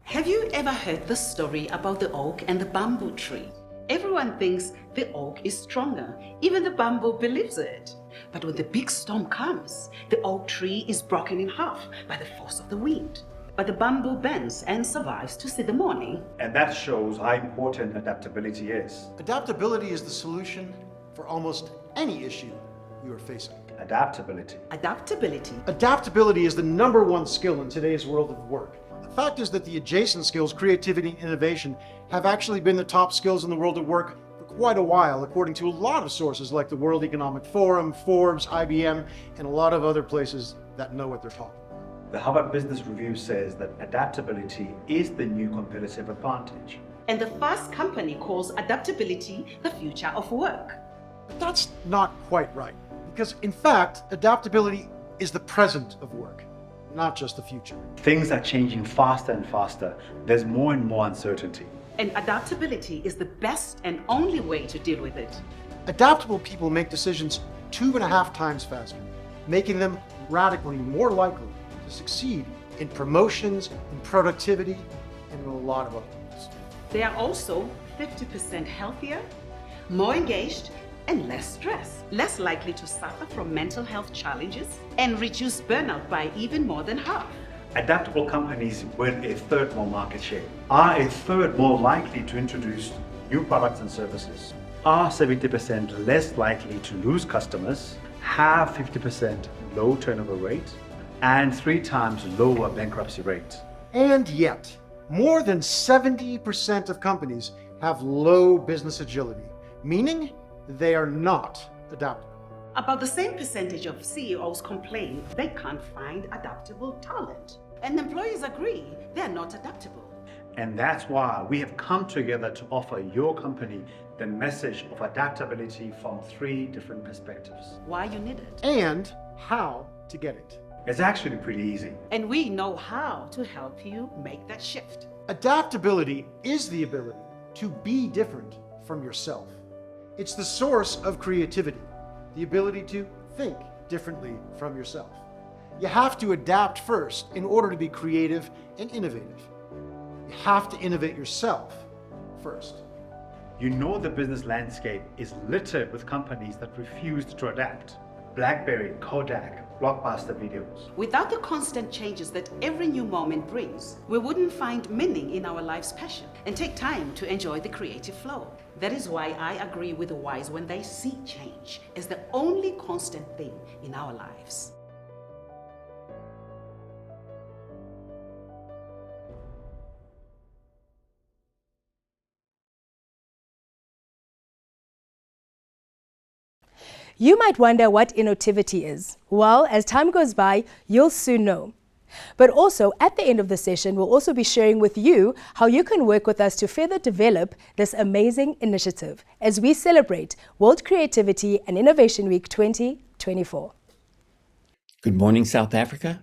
Have you ever heard the story about the oak and the bamboo tree? Everyone thinks the oak is stronger. Even the bamboo believes it. But when the big storm comes, the oak tree is broken in half by the force of the wind. But the bamboo bends and survives to see the morning. And that shows how important adaptability is. Adaptability is the solution for almost any issue you are facing. Adaptability. Adaptability. Adaptability is the number one skill in today's world of work. The fact is that the adjacent skills, creativity and innovation, have actually been the top skills in the world of work for quite a while, according to a lot of sources like the World Economic Forum, Forbes, IBM, and a lot of other places that know what they're talking about. The Harvard Business Review says that adaptability is the new competitive advantage. And the Fast Company calls adaptability the future of work. But that's not quite right, because in fact, adaptability is the present of work, not just the future. Things are changing faster and faster. There's more and more uncertainty. And adaptability is the best and only way to deal with it. Adaptable people make decisions 2.5 times faster, making them radically more likely to succeed in promotions, in productivity, and in a lot of other things. They are also 50% healthier, more engaged, and less stressed, less likely to suffer from mental health challenges, and reduce burnout by even more than half. Adaptable companies win a third more market share, are a third more likely to introduce new products and services, are 70% less likely to lose customers, have 50% low turnover rate, and 3 times lower bankruptcy rate. And yet, more than 70% of companies have low business agility, meaning they are not adaptable. About the same percentage of CEOs complain they can't find adaptable talent. And employees agree they're not adaptable. And that's why we have come together to offer your company the message of adaptability from 3 different perspectives. Why you need it. And how to get it. It's actually pretty easy. And we know how to help you make that shift. Adaptability is the ability to be different from yourself. It's the source of creativity, the ability to think differently from yourself. You have to adapt first in order to be creative and innovative. You have to innovate yourself first. You know the business landscape is littered with companies that refuse to adapt. BlackBerry, Kodak, Blockbuster Videos. Without the constant changes that every new moment brings, we wouldn't find meaning in our life's passion and take time to enjoy the creative flow. That is why I agree with the wise when they see change as the only constant thing in our lives. You might wonder what innovativity is. Well, as time goes by, you'll soon know. But also, at the end of the session, we'll also be sharing with you how you can work with us to further develop this amazing initiative as we celebrate World Creativity and Innovation Week 2024. Good morning, South Africa.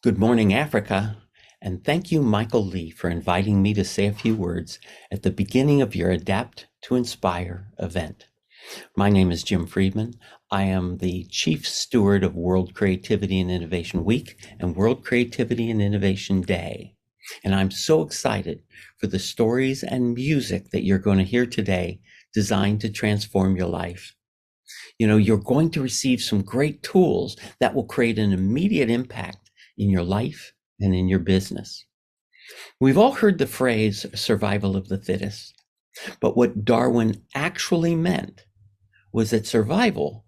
Good morning, Africa. And thank you, Michael Lee, for inviting me to say a few words at the beginning of your Adapt to Inspire event. My name is Jim Friedman. I am the Chief Steward of World Creativity and Innovation Week and World Creativity and Innovation Day. And I'm so excited for the stories and music that you're going to hear today designed to transform your life. You know, you're going to receive some great tools that will create an immediate impact in your life and in your business. We've all heard the phrase survival of the fittest, but what Darwin actually meant was that survival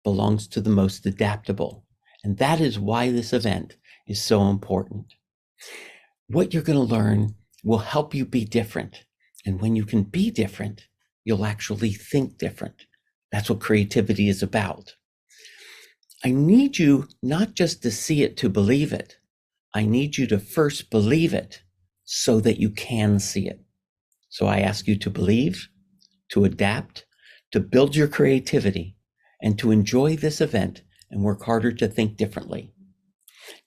belongs to the most adaptable. And that is why this event is so important. What you're going to learn will help you be different. And when you can be different, you'll actually think different. That's what creativity is about. I need you not just to see it to believe it. I need you to first believe it so that you can see it. So I ask you to believe, to adapt, to build your creativity, and to enjoy this event and work harder to think differently.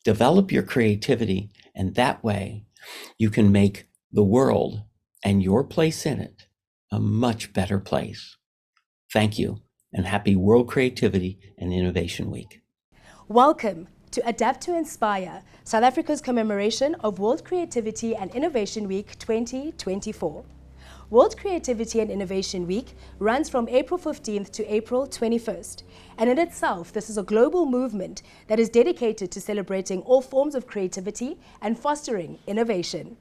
Develop your creativity, and that way you can make the world and your place in it a much better place. Thank you, and happy World Creativity and Innovation Week. Welcome to Adapt to Inspire, South Africa's commemoration of World Creativity and Innovation Week 2024. World Creativity and Innovation Week runs from April 15th to April 21st. And in itself, this is a global movement that is dedicated to celebrating all forms of creativity and fostering innovation.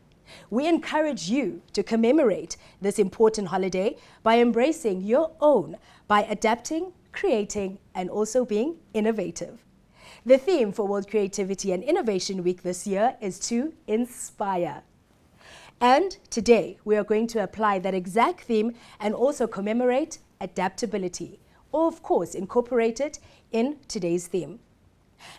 We encourage you to commemorate this important holiday by embracing your own, by adapting, creating, and also being innovative. The theme for World Creativity and Innovation Week this year is to inspire. And today we are going to apply that exact theme and also commemorate adaptability, or of course incorporate it in today's theme.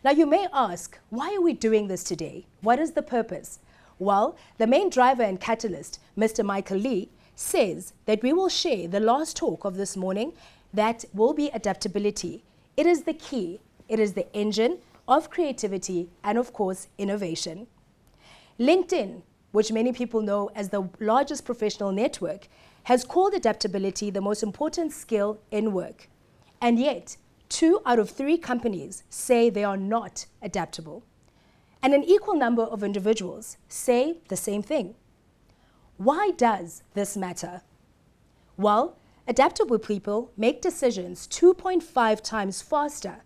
Now you may ask, why are we doing this today? What is the purpose? Well, the main driver and catalyst, Mr. Michael Lee, says that we will share the last talk of this morning that will be adaptability. It is the key, it is the engine of creativity and of course innovation. LinkedIn, which many people know as the largest professional network, has called adaptability the most important skill in work. And yet, 2 out of 3 companies say they are not adaptable. And an equal number of individuals say the same thing. Why does this matter? Well, adaptable people make decisions 2.5 times faster.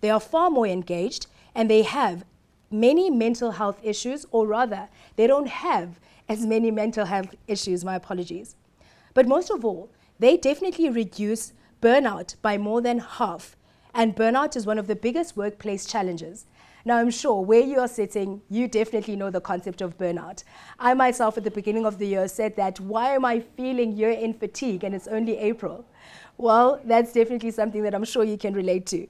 They are far more engaged and they have many mental health issues, or rather, they don't have as many mental health issues, my apologies. But most of all, they definitely reduce burnout by more than half. And burnout is one of the biggest workplace challenges. Now, I'm sure where you are sitting, you definitely know the concept of burnout. I myself at the beginning of the year said that, why am I feeling year-end fatigue and it's only April? Well, that's definitely something that I'm sure you can relate to.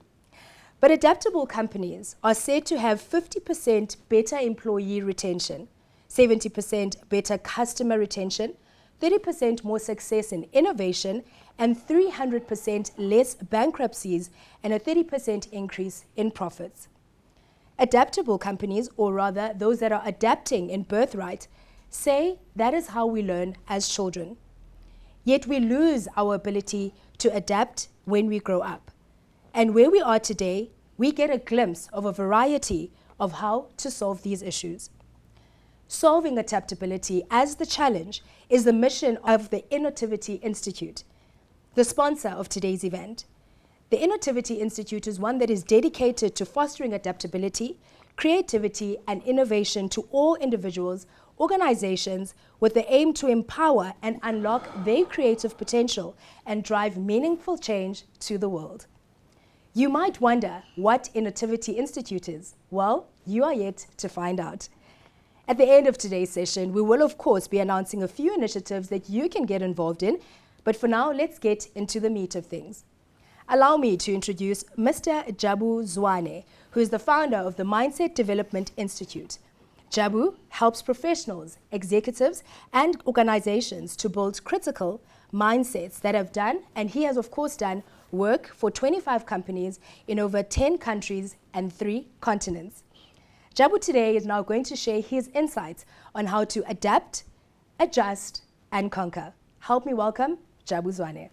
But adaptable companies are said to have 50% better employee retention, 70% better customer retention, 30% more success in innovation, and 300% less bankruptcies and a 30% increase in profits. Adaptable companies, or rather those that are adapting in birthright, say that is how we learn as children. Yet we lose our ability to adapt when we grow up. And where we are today, we get a glimpse of a variety of how to solve these issues. Solving adaptability as the challenge is the mission of the Innotivity Institute, the sponsor of today's event. The Innotivity Institute is one that is dedicated to fostering adaptability, creativity, and innovation to all individuals, organizations, with the aim to empower and unlock their creative potential and drive meaningful change to the world. You might wonder what Innotivity Institute is. Well, you are yet to find out. At the end of today's session, we will of course be announcing a few initiatives that you can get involved in, but for now, let's get into the meat of things. Allow me to introduce Mr. Jabu Zwane, who is the founder of the Mindset Development Institute. Jabu helps professionals, executives, and organizations to build critical mindsets that have done, and he has of course done, work for 25 companies in over 10 countries and 3 continents. Jabu today is now going to share his insights on how to adapt, adjust, and conquer. Help me welcome Jabu Zwane.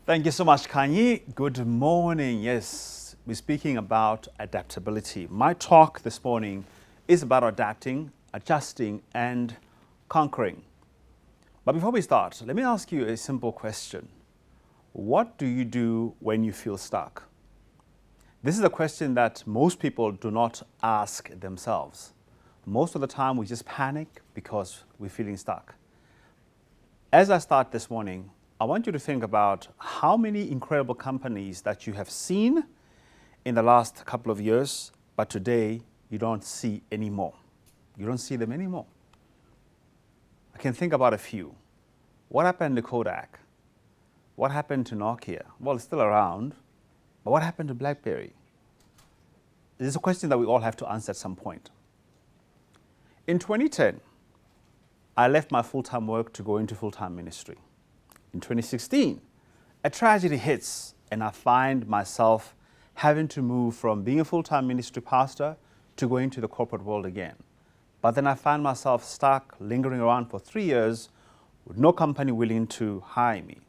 Thank you so much, Kanye. Good morning. Yes, we're speaking about adaptability. My talk this morning is about adapting, adjusting, and conquering. But before we start, let me ask you a simple question. What do you do when you feel stuck? This is a question that most people do not ask themselves. Most of the time, we just panic because we're feeling stuck. As I start this morning, I want you to think about how many incredible companies that you have seen in the last couple of years, but today you don't see anymore. You don't see them anymore. I can think about a few. What happened to Kodak? What happened to Nokia? Well, it's still around, but what happened to BlackBerry? This is a question that we all have to answer at some point. In 2010, I left my full-time work to go into full-time ministry. In 2016, a tragedy hits and I find myself having to move from being a full-time ministry pastor to going to the corporate world again. But then I find myself stuck, lingering around for 3 years with no company willing to hire me.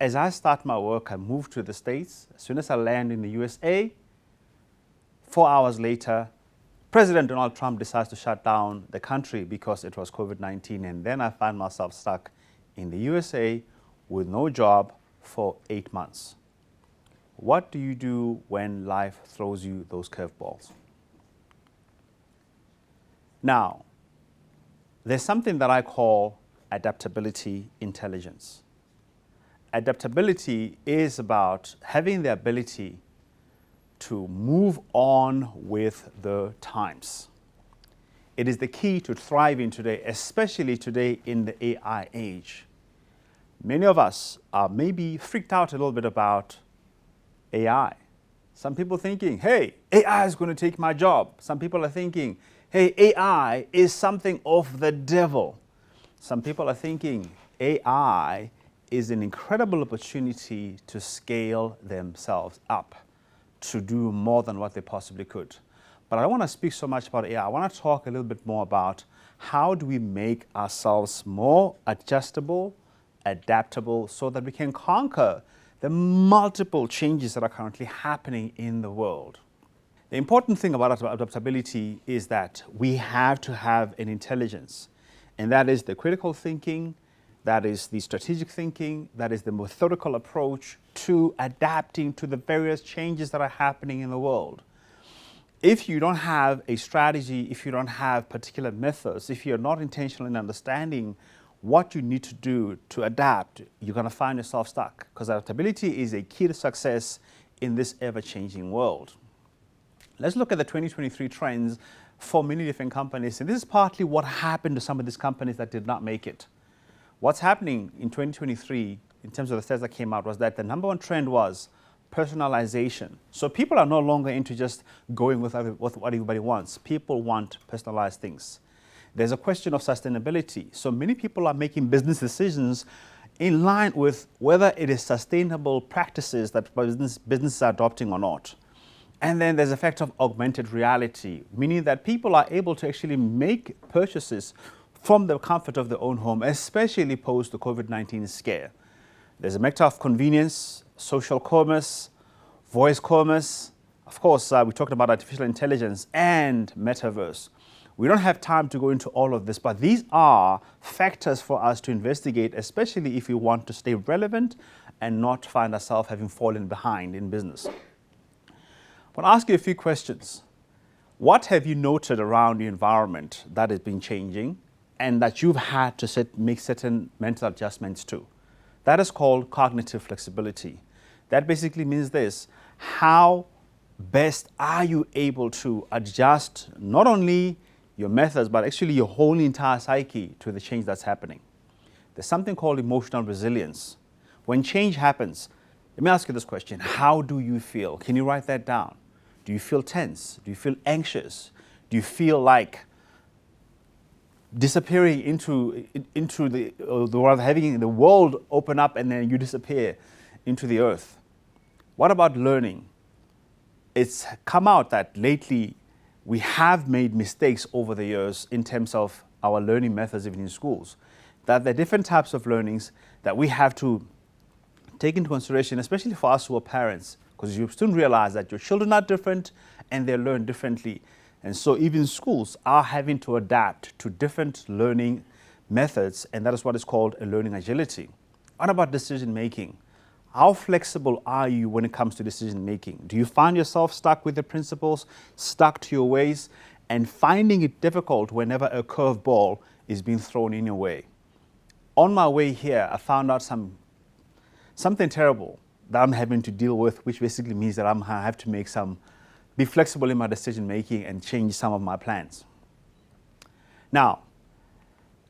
As I start my work, I move to the States. As soon as I land in the USA, 4 hours later, President Donald Trump decides to shut down the country because it was COVID-19. And then I find myself stuck in the USA with no job for 8 months. What do you do when life throws you those curveballs? Now, there's something that I call adaptability intelligence. Adaptability is about having the ability to move on with the times. It is the key to thriving today, especially today in the AI age. Many of us are maybe freaked out a little bit about AI. Some people thinking, hey, AI is going to take my job. Some people are thinking, hey, AI is something of the devil. Some people are thinking AI is an incredible opportunity to scale themselves up, to do more than what they possibly could. But I don't want to speak so much about AI. I want to talk a little bit more about how do we make ourselves more adjustable, adaptable, so that we can conquer the multiple changes that are currently happening in the world. The important thing about adaptability is that we have to have an intelligence, and that is the critical thinking, that is the strategic thinking, that is the methodical approach to adapting to the various changes that are happening in the world. If you don't have a strategy, if you don't have particular methods, if you're not intentional in understanding what you need to do to adapt, you're going to find yourself stuck, because adaptability is a key to success in this ever-changing world. Let's look at the 2023 trends for many different companies, and this is partly what happened to some of these companies that did not make it. What's happening in 2023 in terms of the stats that came out was that the number one trend was personalization. So people are no longer into just going with what everybody wants. People want personalized things. There's a question of sustainability. So many people are making business decisions in line with whether it is sustainable practices that businesses are adopting or not. And then there's the effect of augmented reality, meaning that people are able to actually make purchases from the comfort of their own home, especially post the COVID-19 scare. There's a matter of convenience, social commerce, voice commerce. Of course, we talked about artificial intelligence and metaverse. We don't have time to go into all of this, but these are factors for us to investigate, especially if we want to stay relevant and not find ourselves having fallen behind in business. I want to ask you a few questions. What have you noted around the environment that has been changing and that you've had to make certain mental adjustments to? That is called cognitive flexibility. That basically means this: how best are you able to adjust not only your methods, but actually your whole entire psyche to the change that's happening? There's something called emotional resilience. When change happens, let me ask you this question: how do you feel? Can you write that down? Do you feel tense? Do you feel anxious? Do you feel like disappearing into the world, having the world open up and then you disappear into the earth? What about learning? It's come out that lately we have made mistakes over the years in terms of our learning methods even in schools, that there are different types of learnings that we have to take into consideration, especially for us who are parents, because you soon realize that your children are different and they learn differently. And so even schools are having to adapt to different learning methods, and that is what is called a learning agility. What about decision making? How flexible are you when it comes to decision making? Do you find yourself stuck with the principles, stuck to your ways, and finding it difficult whenever a curveball is being thrown in your way? On my way here, I found out something terrible that I'm having to deal with, which basically means that I have to be flexible in my decision making and change some of my plans. Now,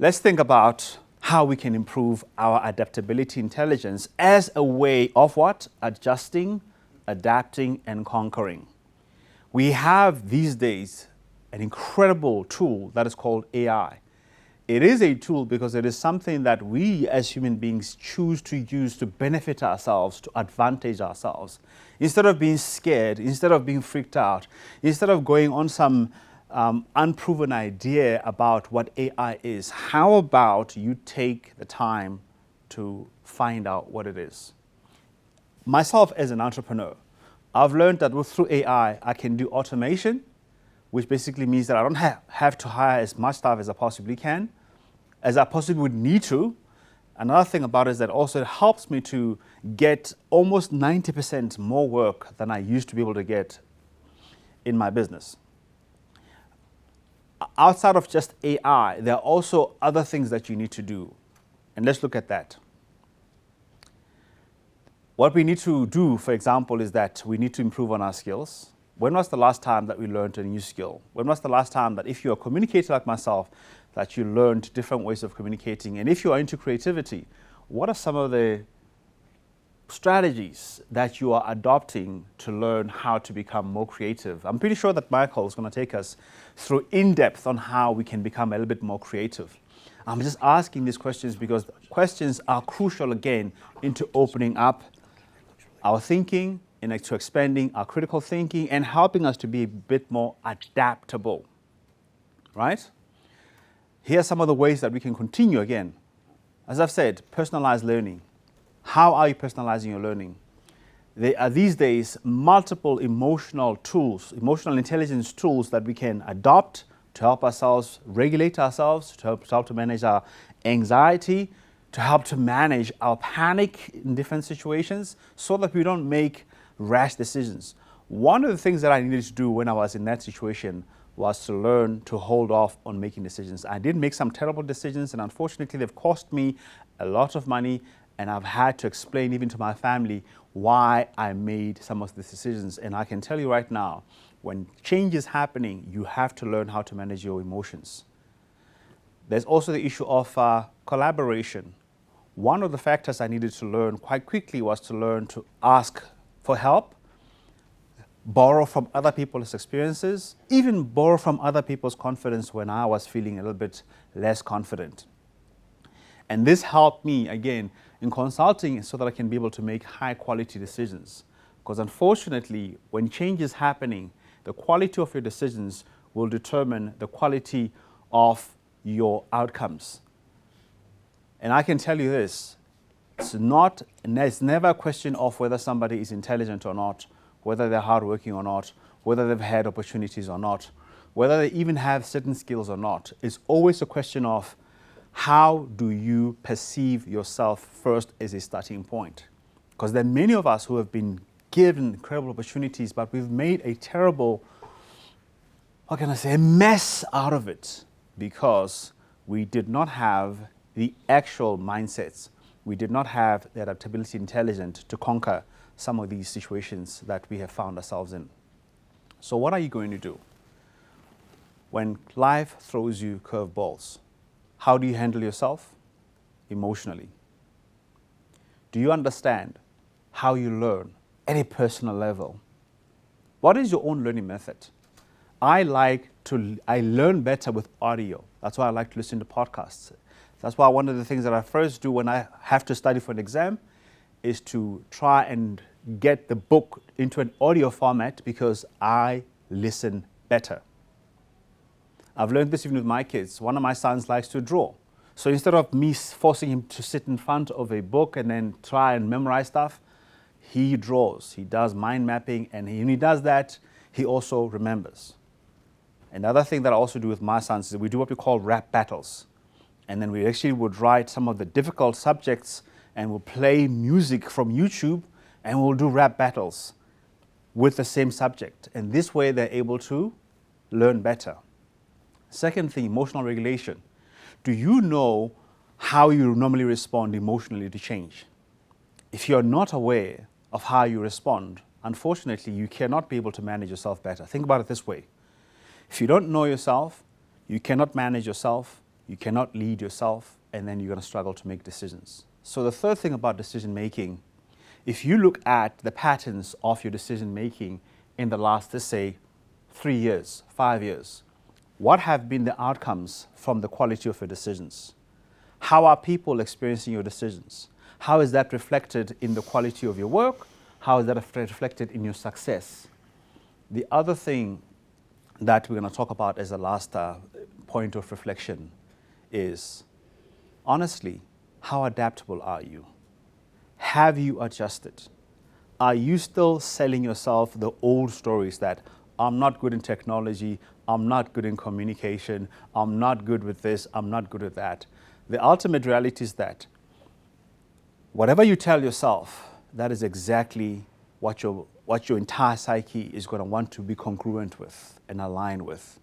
let's think about how we can improve our adaptability intelligence as a way of what? Adjusting, adapting, and conquering. We have these days an incredible tool that is called AI. It is a tool because it is something that we as human beings choose to use to benefit ourselves, to advantage ourselves. Instead of being scared, instead of being freaked out, instead of going on some unproven idea about what AI is, how about you take the time to find out what it is? Myself as an entrepreneur, I've learned that through AI, I can do automation, which basically means that I don't have to hire as much staff as I possibly can, as I possibly would need to. Another thing about it is that also it helps me to get almost 90% more work than I used to be able to get in my business. Outside of just AI, there are also other things that you need to do. And let's look at that. What we need to do, for example, is that we need to improve on our skills. When was the last time that we learned a new skill? When was the last time that, if you're a communicator like myself, that you learned different ways of communicating? And if you are into creativity, what are some of the strategies that you are adopting to learn how to become more creative? I'm pretty sure that Michael is going to take us through in-depth on how we can become a little bit more creative. I'm just asking these questions because questions are crucial again into opening up our thinking, into expanding our critical thinking and helping us to be a bit more adaptable, right? Here are some of the ways that we can continue again. As I've said, personalized learning. How are you personalizing your learning? There are these days multiple emotional intelligence tools that we can adopt to help ourselves regulate ourselves, to help to manage our anxiety, to help to manage our panic in different situations so that we don't make rash decisions. One of the things that I needed to do when I was in that situation was to learn to hold off on making decisions. I did make some terrible decisions, and unfortunately they've cost me a lot of money, and I've had to explain even to my family why I made some of these decisions. And I can tell you right now, when change is happening, you have to learn how to manage your emotions. There's also the issue of collaboration. One of the factors I needed to learn quite quickly was to learn to ask for help, borrow from other people's experiences, even borrow from other people's confidence when I was feeling a little bit less confident. And this helped me, again, in consulting so that I can be able to make high quality decisions. Because unfortunately, when change is happening, the quality of your decisions will determine the quality of your outcomes. And I can tell you this, it's never a question of whether somebody is intelligent or not, whether they're hardworking or not, whether they've had opportunities or not, whether they even have certain skills or not. It's always a question of how do you perceive yourself first as a starting point? Because there are many of us who have been given incredible opportunities, but we've made a terrible, a mess out of it because we did not have the actual mindsets. We did not have the adaptability intelligence to conquer some of these situations that we have found ourselves in. So what are you going to do when life throws you curveballs? How do you handle yourself emotionally? Do you understand how you learn at a personal level? What is your own learning method? I learn better with audio. That's why I like to listen to podcasts. That's why one of the things that I first do when I have to study for an exam is to try and get the book into an audio format because I listen better. I've learned this even with my kids. One of my sons likes to draw. So instead of me forcing him to sit in front of a book and then try and memorize stuff, he draws, he does mind mapping, and when he does that, he also remembers. Another thing that I also do with my sons is we do what we call rap battles. And then we actually would write some of the difficult subjects and we'll play music from YouTube and we'll do rap battles with the same subject. And this way they're able to learn better. Second thing, emotional regulation. Do you know how you normally respond emotionally to change? If you're not aware of how you respond, unfortunately, you cannot be able to manage yourself better. Think about it this way. If you don't know yourself, you cannot manage yourself, you cannot lead yourself, and then you're going to struggle to make decisions. So the third thing about decision making, if you look at the patterns of your decision making in the last, let's say, 3 years, 5 years, what have been the outcomes from the quality of your decisions? How are people experiencing your decisions? How is that reflected in the quality of your work? How is that reflected in your success? The other thing that we're going to talk about as a last point of reflection is, honestly, how adaptable are you? Have you adjusted? Are you still selling yourself the old stories that I'm not good in technology, I'm not good in communication, I'm not good with this, I'm not good at that? The ultimate reality is that whatever you tell yourself, that is exactly what your entire psyche is going to want to be congruent with and align with.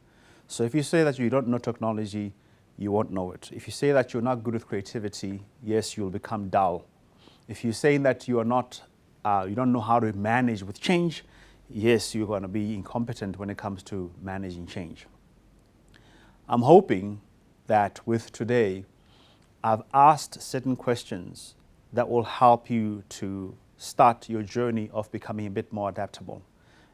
So if you say that you don't know technology, you won't know it. If you say that you're not good with creativity, yes, you'll become dull. If you're saying that you are not, you don't know how to manage with change, yes, you're going to be incompetent when it comes to managing change. I'm hoping that with today, I've asked certain questions that will help you to start your journey of becoming a bit more adaptable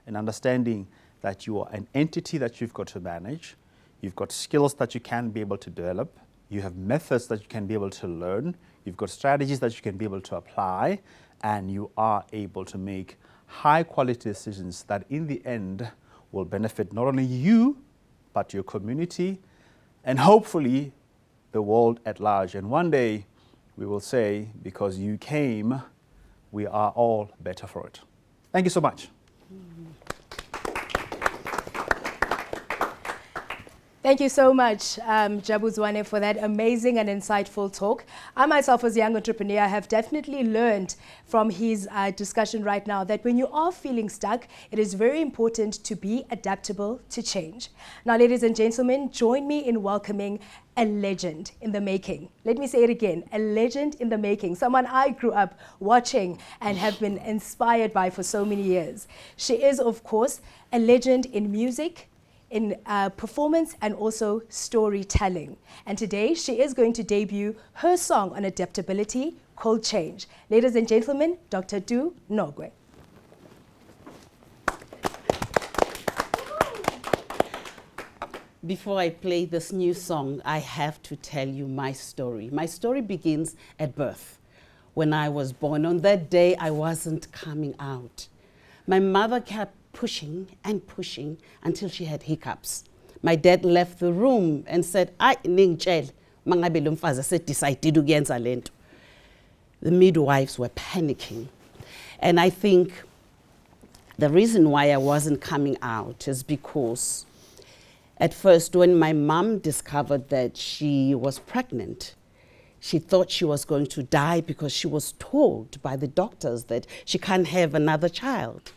and understanding that you are an entity that you've got to manage. You've got skills that you can be able to develop. You have methods that you can be able to learn. You've got strategies that you can be able to apply, and you are able to make high quality decisions that in the end will benefit not only you, but your community, and hopefully the world at large. And one day we will say, because you came, we are all better for it. Thank you so much. Thank you so much, Jabu Zwane, for that amazing and insightful talk. I myself, as a young entrepreneur, have definitely learned from his discussion right now that when you are feeling stuck, it is very important to be adaptable to change. Now, ladies and gentlemen, join me in welcoming a legend in the making. Let me say it again, a legend in the making, someone I grew up watching and have been inspired by for so many years. She is, of course, a legend in music, in performance, and also storytelling. And today she is going to debut her song on adaptability called Change. Ladies and gentlemen, Dr. Du Nogwe. Before I play this new song, I have to tell you my story. My story begins at birth. When I was born, on that day, I wasn't coming out. My mother kept pushing and pushing until she had hiccups. My dad left the room and said, the midwives were panicking. And I think the reason why I wasn't coming out is because at first, when my mom discovered that she was pregnant, she thought she was going to die because she was told by the doctors that she can't have another child.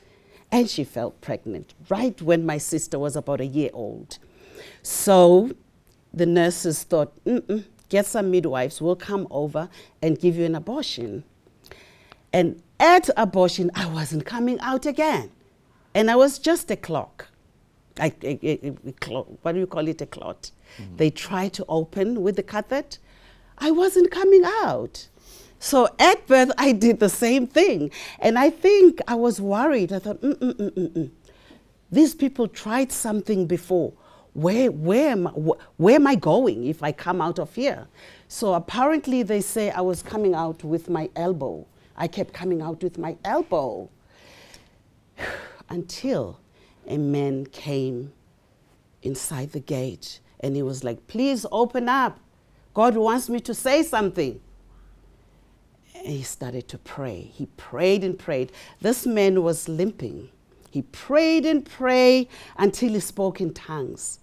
And she fell pregnant right when my sister was about a year old. So the nurses thought, get some midwives, we'll come over and give you an abortion. And at abortion, I wasn't coming out again. And I was just a clot. What do you call it, a clot? Mm-hmm. They tried to open with the catheter. I wasn't coming out. So at birth, I did the same thing. And I think I was worried. I thought, these people tried something before. Where am I going if I come out of here? So apparently they say I was coming out with my elbow. I kept coming out with my elbow until a man came inside the gate and he was like, please open up. God wants me to say something. And he started to pray. He prayed and prayed. This man was limping. He prayed and prayed until he spoke in tongues.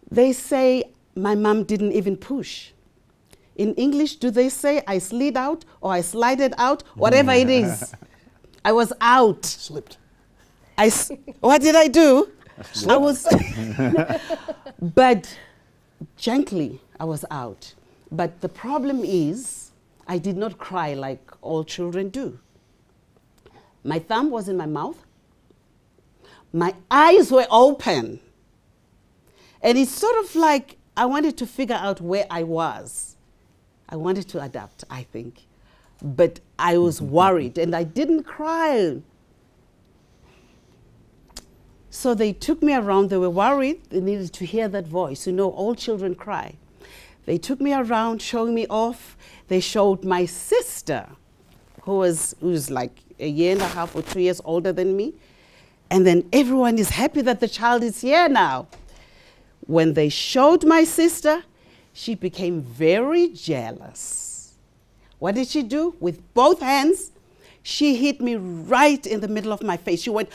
They say my mom didn't even push. In English, do they say I slid out or I slided out? Whatever it is. I was out. Slipped. What did I do? I was, but gently I was out. But the problem is, I did not cry like all children do. My thumb was in my mouth. My eyes were open. And it's sort of like I wanted to figure out where I was. I wanted to adapt, I think. But I was worried and I didn't cry. So they took me around. They were worried. They needed to hear that voice. You know, all children cry. They took me around, showing me off. They showed my sister, who's like a year and a half or 2 years older than me. And then everyone is happy that the child is here now. When they showed my sister, she became very jealous. What did she do? With both hands, she hit me right in the middle of my face. She went,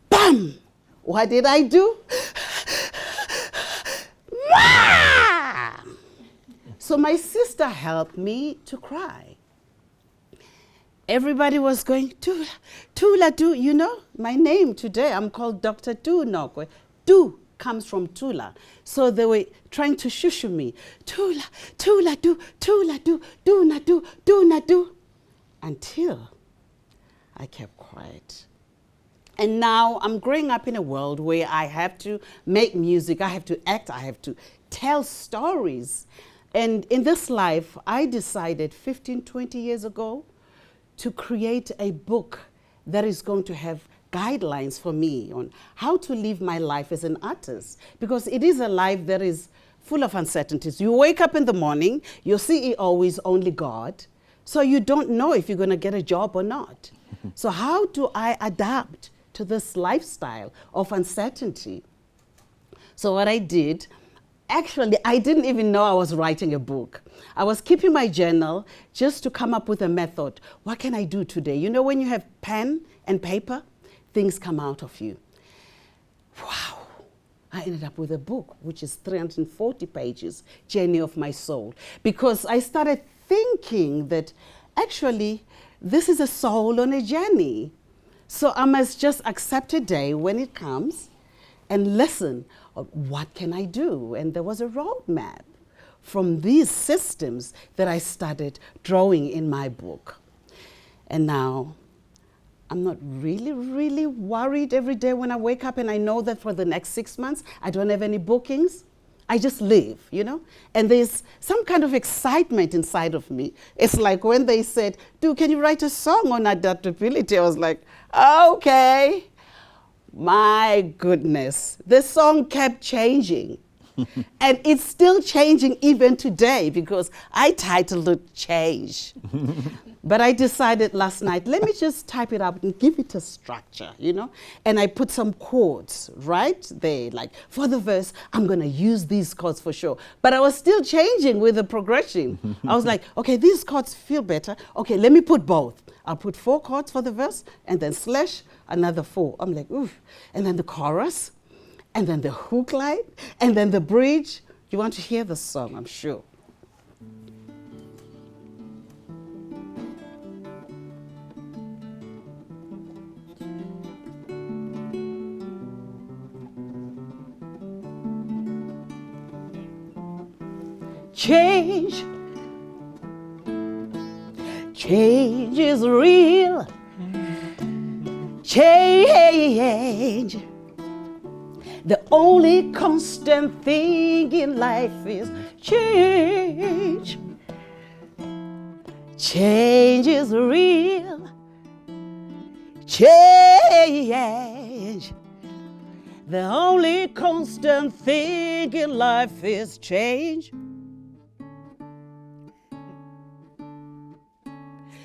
bam! What did I do? So my sister helped me to cry. Everybody was going, Tula, Tula, Du. You know, my name today, I'm called Dr. Du Nokwe. Du comes from Tula. So they were trying to shushu me. Tula, Tula, Du, Tula, Du, Do na do, do na do. Until I kept quiet. And now I'm growing up in a world where I have to make music, I have to act, I have to tell stories. And in this life, I decided 15, 20 years ago to create a book that is going to have guidelines for me on how to live my life as an artist. Because it is a life that is full of uncertainties. You wake up in the morning, your CEO is only God, so you don't know if you're going to get a job or not. So how do I adapt to this lifestyle of uncertainty? So what I did, actually, I didn't even know I was writing a book. I was keeping my journal just to come up with a method. What can I do today? You know, when you have pen and paper, things come out of you. Wow. I ended up with a book, which is 340 pages, Journey of My Soul. Because I started thinking that actually, this is a soul on a journey. So I must just accept a day when it comes and listen. What can I do? And there was a roadmap from these systems that I started drawing in my book. And now I'm not really worried every day when I wake up and I know that for the next 6 months, I don't have any bookings. I just live, you know? And there's some kind of excitement inside of me. It's like when they said, dude, can you write a song on adaptability? I was like, okay. My goodness, the song kept changing. And it's still changing even today because I titled it Change. But I decided last night, let me just type it up and give it a structure, you know? And I put some chords right there, like for the verse, I'm going to use these chords for sure. But I was still changing with the progression. I was like, okay, these chords feel better. Okay, let me put both. I'll put 4 chords for the verse and then slash another 4. I'm like, oof. And then the chorus, and then the hook line, and then the bridge. You want to hear the song, I'm sure. Change, change is real. Change. The only constant thing in life is change. Change is real. Change. The only constant thing in life is change.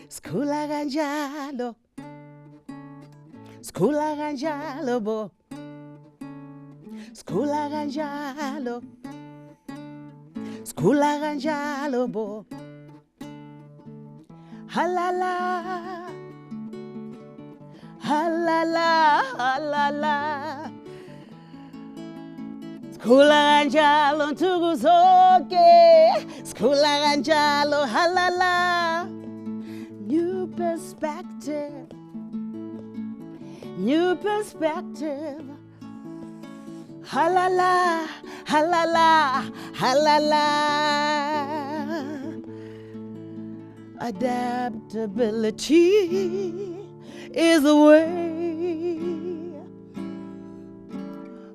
Skula kanjalo, skula kanjalo bo, skula kanjalo, Skula kanjalo bo. Halala. Halala, halala. Skula kanjalo nsuku zonke. Skula kanjalo halala. New perspective. New perspective. Halala, halala, halala. Adaptability is the way,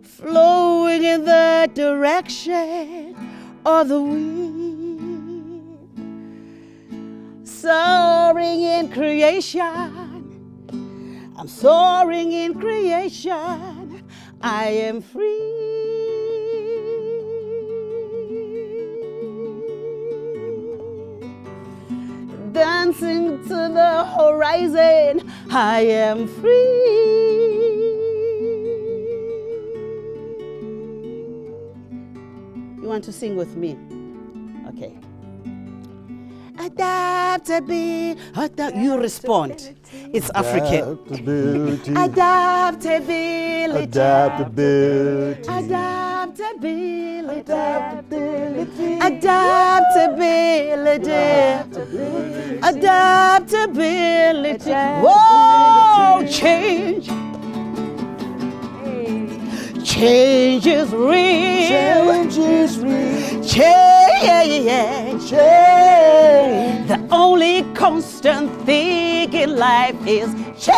flowing in the direction of the wind, soaring in creation. I'm soaring in creation. I am free. Dancing to the horizon, I am free. You want to sing with me? Okay. Adaptability. You respond. It's African. Adaptability. Adaptability. Adaptability. Adaptability. Adaptability. Adaptability. Adaptability. Whoa, change. Change is real. Change is real. Change. Change. The only constant thing in life is change.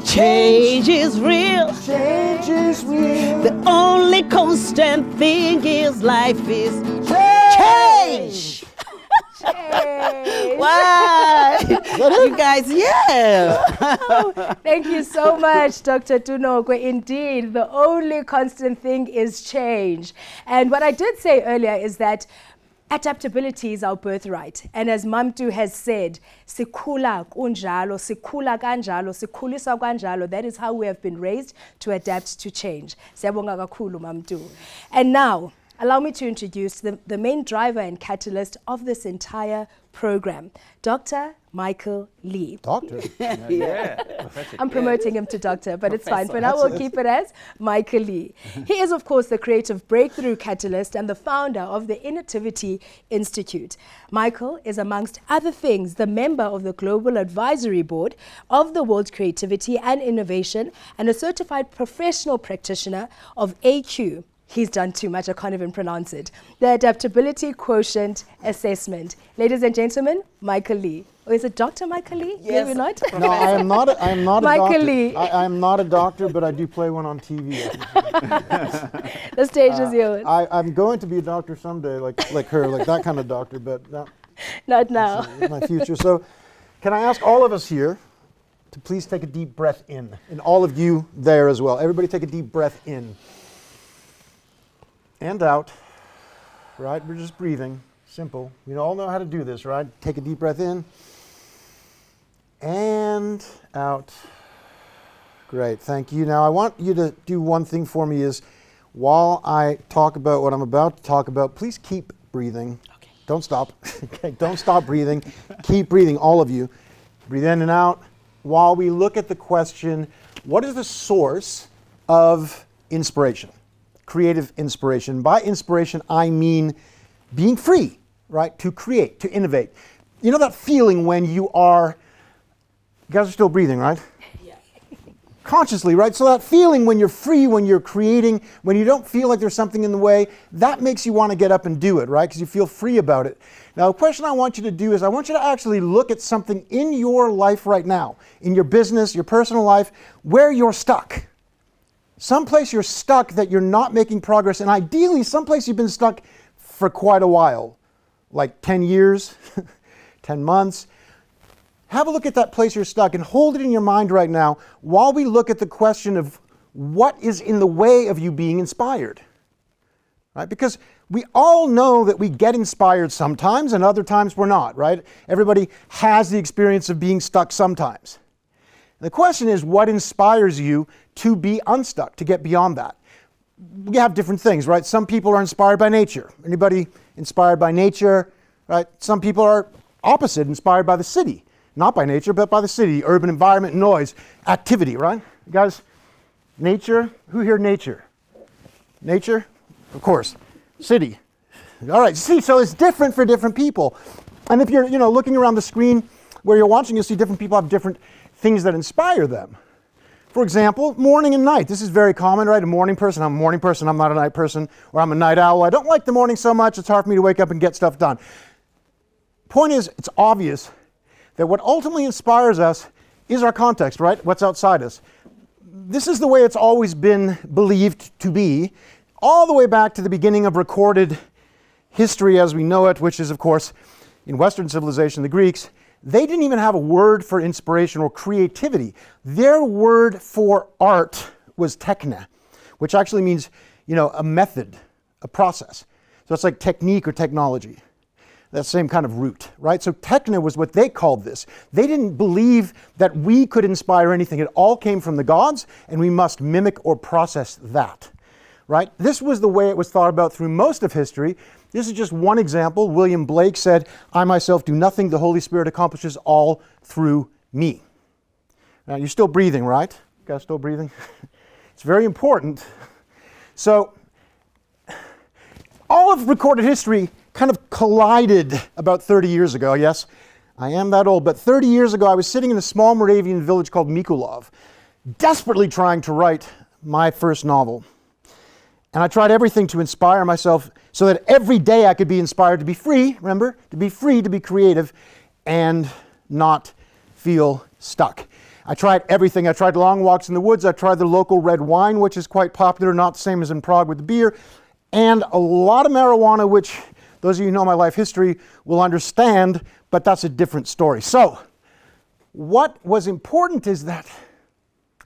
Change is real. Change is real. The only constant thing is life is change. Wow. You guys, yeah. Thank you so much, Dr. Tunokwe. Indeed, the only constant thing is change. And what I did say earlier is that adaptability is our birthright. And as Mamtu has said, sikhula kunjalo, sikhula kanjalo, sikhulisa kanjalo. That is how we have been raised to adapt to change. Siyabonga kakhulu, Mamtu. And now, allow me to introduce the main driver and catalyst of this entire program, Dr. Michael Lee. Doctor. I'm promoting him to doctor, but it's fine. For now, we'll keep it as Michael Lee. He is, of course, the creative breakthrough catalyst and the founder of the Innotivity Institute. Michael is, amongst other things, the member of the Global Advisory Board of the World Creativity and Innovation and a certified professional practitioner of AQ. He's done too much, I can't even pronounce it. The Adaptability Quotient Assessment. Ladies and gentlemen, Michael Lee. Or is it Dr. Michael Lee? Yes. Maybe not? No, I am not a Michael doctor. Lee. I am not a doctor, but I do play one on TV. The stage is yours. I'm going to be a doctor someday, like her, like that kind of doctor, but Not now. in my future. So can I ask all of us here to please take a deep breath in, and all of you there as well. Everybody take a deep breath in. And out, right? We're just breathing, simple. We all know how to do this, right? Take a deep breath in, and out. Great, thank you. Now I want you to do one thing for me is, while I talk about what I'm about to talk about, please keep breathing. Okay. Don't stop. Okay, don't stop breathing. Keep breathing, all of you. Breathe in and out. While we look at the question, what is the source of inspiration? Creative inspiration. By inspiration, I mean being free, right? To create, to innovate. You know that feeling when you guys are still breathing, right? Yeah. Consciously, right? So that feeling when you're free, when you're creating, when you don't feel like there's something in the way, that makes you want to get up and do it, right? Because you feel free about it. Now, the question I want you to do is I want you to actually look at something in your life right now, in your business, your personal life, where you're stuck. Someplace you're stuck that you're not making progress, and ideally someplace you've been stuck for quite a while, like 10 years, 10 months. Have a look at that place you're stuck and hold it in your mind right now while we look at the question of what is in the way of you being inspired. Right? Because we all know that we get inspired sometimes and other times we're not, right? Everybody has the experience of being stuck sometimes. The question is, what inspires you to be unstuck, to get beyond that? we have different things, right? Some people are inspired by nature. Anybody inspired by nature, right? Some people are opposite, inspired by the city. Not by nature, but by the city, urban environment, noise, activity, right? You guys, nature, who here nature? Nature? Of course. City. All right, see, so it's different for different people. And if you're, looking around the screen where you're watching, you'll see different people have different things that inspire them. For example, morning and night. This is very common, right? A morning person, I'm a morning person, I'm not a night person, or I'm a night owl. I don't like the morning so much, it's hard for me to wake up and get stuff done. Point is, it's obvious that what ultimately inspires us is our context, right? What's outside us. This is the way it's always been believed to be, all the way back to the beginning of recorded history as we know it, which is, of course, in Western civilization, the Greeks. They didn't even have a word for inspiration or creativity. Their word for art was techne, which actually means, a method, a process. So it's like technique or technology. That same kind of root, right? So techne was what they called this. They didn't believe that we could inspire anything. It all came from the gods, and we must mimic or process that, right? This was the way it was thought about through most of history. This is just one example. William Blake said, "I myself do nothing. The Holy Spirit accomplishes all through me." Now, you're still breathing, right? You guys still breathing? It's very important. So, all of recorded history kind of collided about 30 years ago. Yes, I am that old, but 30 years ago I was sitting in a small Moravian village called Mikulov, desperately trying to write my first novel. And I tried everything to inspire myself so that every day I could be inspired to be free, remember? To be free, to be creative, and not feel stuck. I tried everything. I tried long walks in the woods. I tried the local red wine, which is quite popular, not the same as in Prague with the beer, and a lot of marijuana, which those of you who know my life history will understand, but that's a different story. So, what was important is that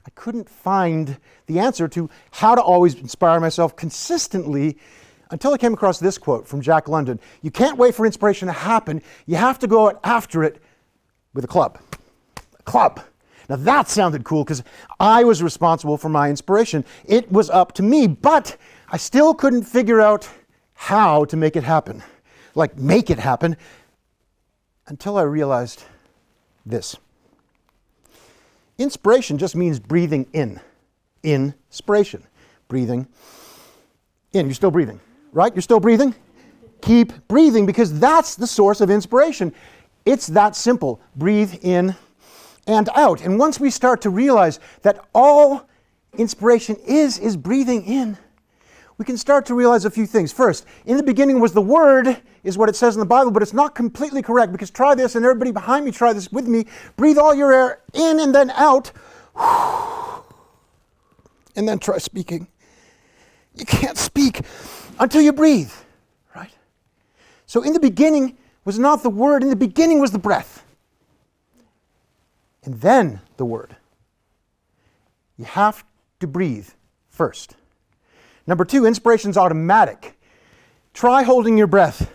I couldn't find the answer to how to always inspire myself consistently until I came across this quote from Jack London. You can't wait for inspiration to happen. You have to go out after it with a club. A club. Now that sounded cool because I was responsible for my inspiration. It was up to me, but I still couldn't figure out how to make it happen. Like make it happen until I realized this. Inspiration just means breathing in. Inspiration. Breathing in. You're still breathing, right? You're still breathing? Keep breathing because that's the source of inspiration. It's that simple. Breathe in and out. And once we start to realize that all inspiration is breathing in, we can start to realize a few things. First, in the beginning was the Word, is what it says in the Bible, but it's not completely correct because try this, and everybody behind me try this with me. Breathe all your air in and then out. And then try speaking. You can't speak until you breathe, right? So in the beginning was not the Word, in the beginning was the breath. And then the Word. You have to breathe first. Number two, inspiration's automatic. Try holding your breath.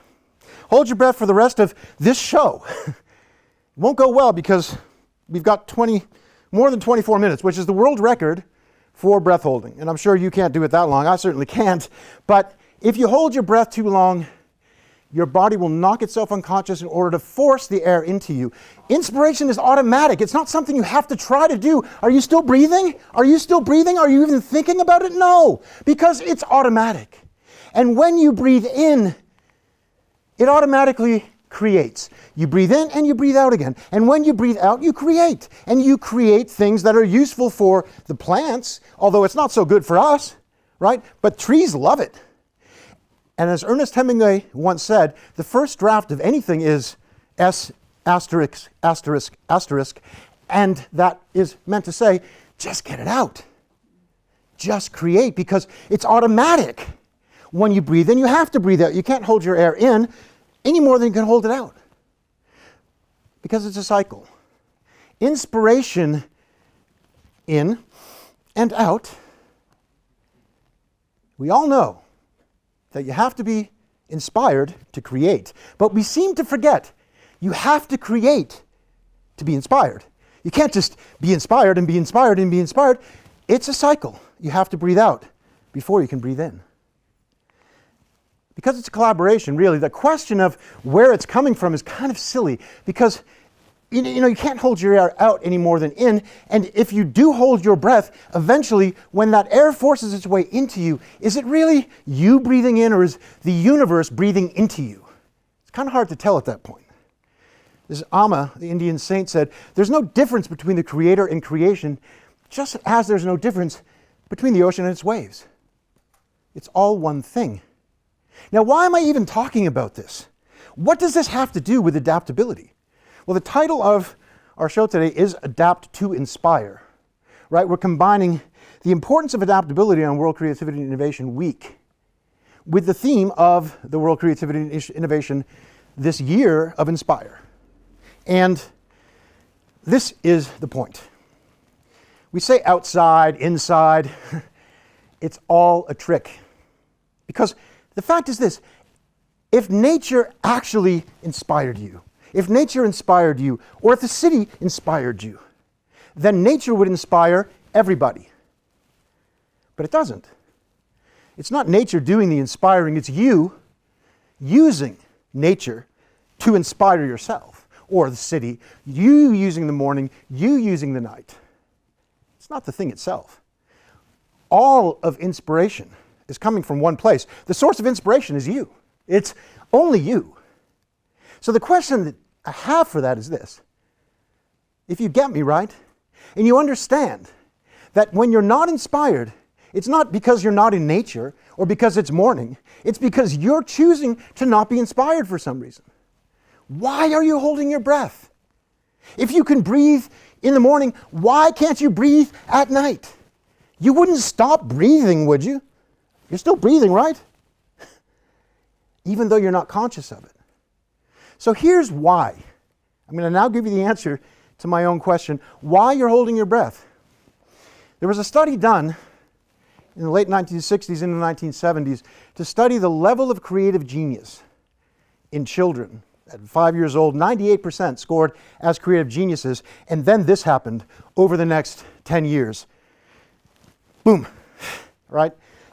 Hold your breath for the rest of this show. It won't go well because we've got more than 24 minutes, which is the world record for breath holding. And I'm sure you can't do it that long. I certainly can't. But if you hold your breath too long, your body will knock itself unconscious in order to force the air into you. Inspiration is automatic. It's not something you have to try to do. Are you still breathing? Are you still breathing? Are you even thinking about it? No, because it's automatic. And when you breathe in, it automatically creates. You breathe in and you breathe out again. And when you breathe out, you create. And you create things that are useful for the plants, although it's not so good for us, right? But trees love it. And as Ernest Hemingway once said, the first draft of anything is S***, and that is meant to say, just get it out. Just create, because it's automatic. When you breathe in, you have to breathe out. You can't hold your air in any more than you can hold it out, because it's a cycle. Inspiration in and out, we all know that you have to be inspired to create. But we seem to forget you have to create to be inspired. You can't just be inspired and be inspired and be inspired. It's a cycle. You have to breathe out before you can breathe in. Because it's a collaboration, really, the question of where it's coming from is kind of silly, because you can't hold your air out any more than in, and if you do hold your breath, eventually when that air forces its way into you, is it really you breathing in, or is the universe breathing into you? It's kind of hard to tell at that point. This Amma, the Indian saint, said, there's no difference between the creator and creation, just as there's no difference between the ocean and its waves. It's all one thing. Now, why am I even talking about this? What does this have to do with adaptability? Well, the title of our show today is Adapt to Inspire, right? We're combining the importance of adaptability on World Creativity and Innovation Week with the theme of the World Creativity and Innovation this year of Inspire. And this is the point. We say outside, inside, it's all a trick. Because the fact is this, if nature actually inspired you, if nature inspired you, or if the city inspired you, then nature would inspire everybody. But it doesn't. It's not nature doing the inspiring, it's you using nature to inspire yourself, or the city, you using the morning, you using the night. It's not the thing itself. All of inspiration is coming from one place. The source of inspiration is you. It's only you. So the question that I have for that is this. If you get me right, and you understand that when you're not inspired, it's not because you're not in nature or because it's morning, it's because you're choosing to not be inspired for some reason. Why are you holding your breath? If you can breathe in the morning, why can't you breathe at night? You wouldn't stop breathing, would you? You're still breathing, right? Even though you're not conscious of it. So here's why. I'm going to now give you the answer to my own question, why you're holding your breath. There was a study done in the late 1960s and the 1970s to study the level of creative genius in children. At 5 years old, 98% scored as creative geniuses, and then this happened over the next 10 years. Boom, right?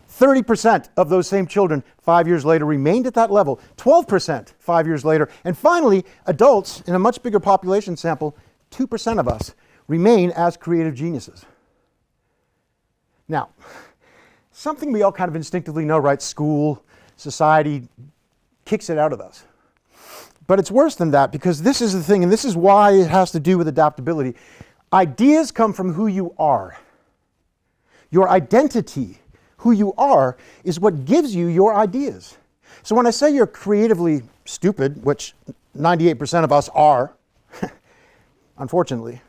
30% of those same children 5 years later remained at that level, 12% 5 years later, and finally, adults in a much bigger population sample, 2% of us remain as creative geniuses. Now, something we all kind of instinctively know, right? School, society kicks it out of us. But it's worse than that, because this is the thing, and this is why it has to do with adaptability. Ideas come from who you are. Your identity, who you are, is what gives you your ideas. So when I say you're creatively stupid, which 98% of us are, unfortunately,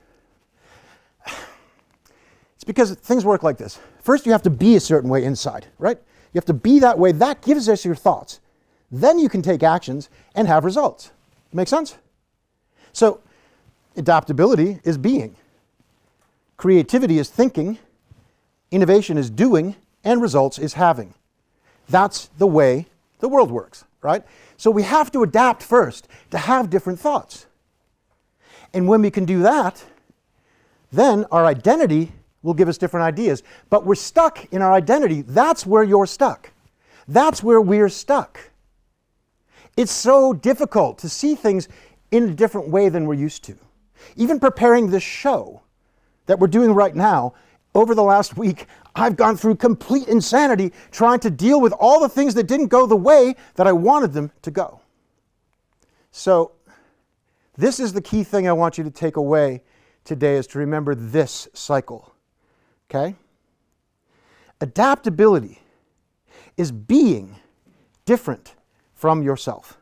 it's because things work like this. First, you have to be a certain way inside, right? You have to be that way. That gives us your thoughts. Then you can take actions and have results. Make sense? So, adaptability is being. Creativity is thinking. Innovation is doing. And results is having. That's the way the world works, right? So we have to adapt first to have different thoughts. And when we can do that, then our identity will give us different ideas. But we're stuck in our identity. That's where you're stuck. That's where we're stuck. It's so difficult to see things in a different way than we're used to. Even preparing this show that we're doing right now, over the last week, I've gone through complete insanity trying to deal with all the things that didn't go the way that I wanted them to go. So, this is the key thing I want you to take away today, is to remember this cycle. Okay? Adaptability is being different from yourself.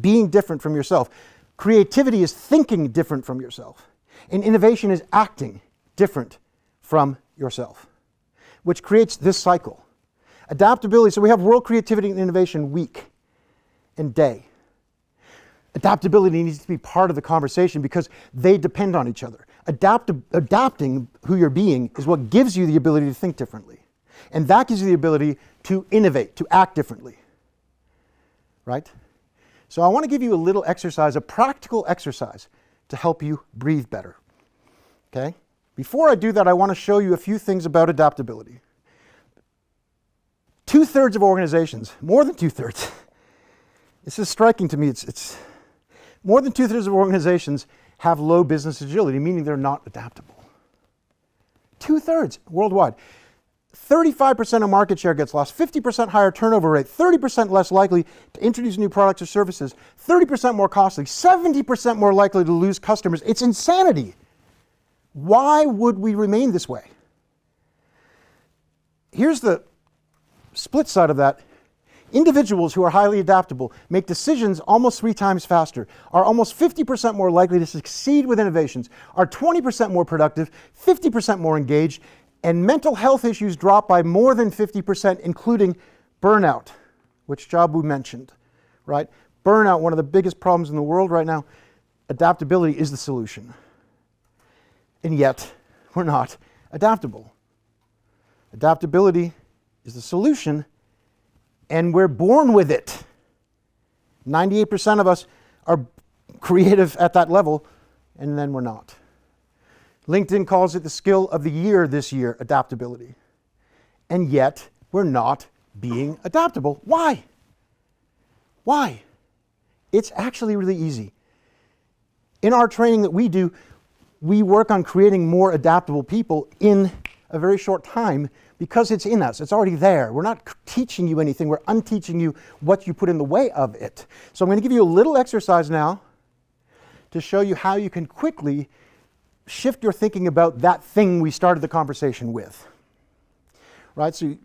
Being different from yourself. Creativity is thinking different from yourself. And innovation is acting different from yourself, which creates this cycle. Adaptability, so we have World Creativity and Innovation Week and Day. Adaptability needs to be part of the conversation because they depend on each other. Adapting who you're being is what gives you the ability to think differently. And that gives you the ability to innovate, to act differently. Right? So I want to give you a little exercise, a practical exercise to help you breathe better. Okay? Before I do that, I want to show you a few things about adaptability. 2/3 of organizations, more than 2/3, this is striking to me, it's more than 2/3 of organizations have low business agility, meaning they're not adaptable. 2/3 worldwide. 35% of market share gets lost, 50% higher turnover rate, 30% less likely to introduce new products or services, 30% more costly, 70% more likely to lose customers. It's insanity. Why would we remain this way? Here's the split side of that. Individuals who are highly adaptable make decisions almost 3 times faster, are almost 50% more likely to succeed with innovations, are 20% more productive, 50% more engaged, and mental health issues drop by more than 50%, including burnout, which Jabu mentioned, right? Burnout, one of the biggest problems in the world right now. Adaptability is the solution. And yet, we're not adaptable. Adaptability is the solution, and we're born with it. 98% of us are creative at that level, and then we're not. LinkedIn calls it the skill of the year this year, adaptability. And yet, we're not being adaptable. Why? Why? It's actually really easy. In our training that we do, we work on creating more adaptable people in a very short time because it's in us. It's already there. We're not teaching you anything. We're unteaching you what you put in the way of it. So I'm going to give you a little exercise now to show you how you can quickly shift your thinking about that thing we started the conversation with. Right? So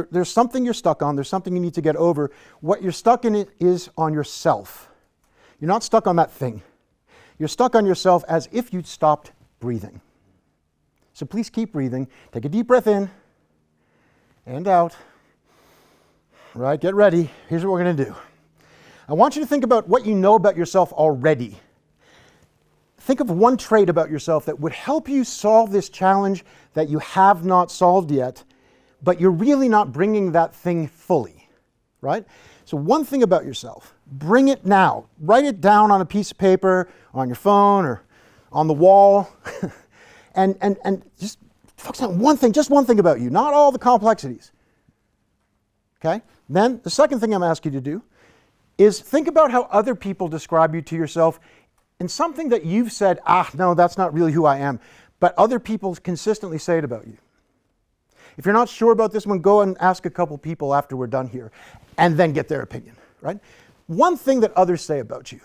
there's something you're stuck on. There's something you need to get over. What you're stuck in is on yourself. You're not stuck on that thing. You're stuck on yourself as if you'd stopped breathing. So please keep breathing. Take a deep breath in and out. Right, get ready. Here's what we're going to do. I want you to think about what you know about yourself already. Think of one trait about yourself that would help you solve this challenge that you have not solved yet, but you're really not bringing that thing fully, right? So one thing about yourself, bring it now. Write it down on a piece of paper, on your phone, or on the wall, and just focus on one thing, just one thing about you, not all the complexities. Okay? Then the second thing I'm asking you to do is think about how other people describe you to yourself in something that you've said, no, that's not really who I am, but other people consistently say it about you. If you're not sure about this one, go and ask a couple people after we're done here, and then get their opinion, right? One thing that others say about you.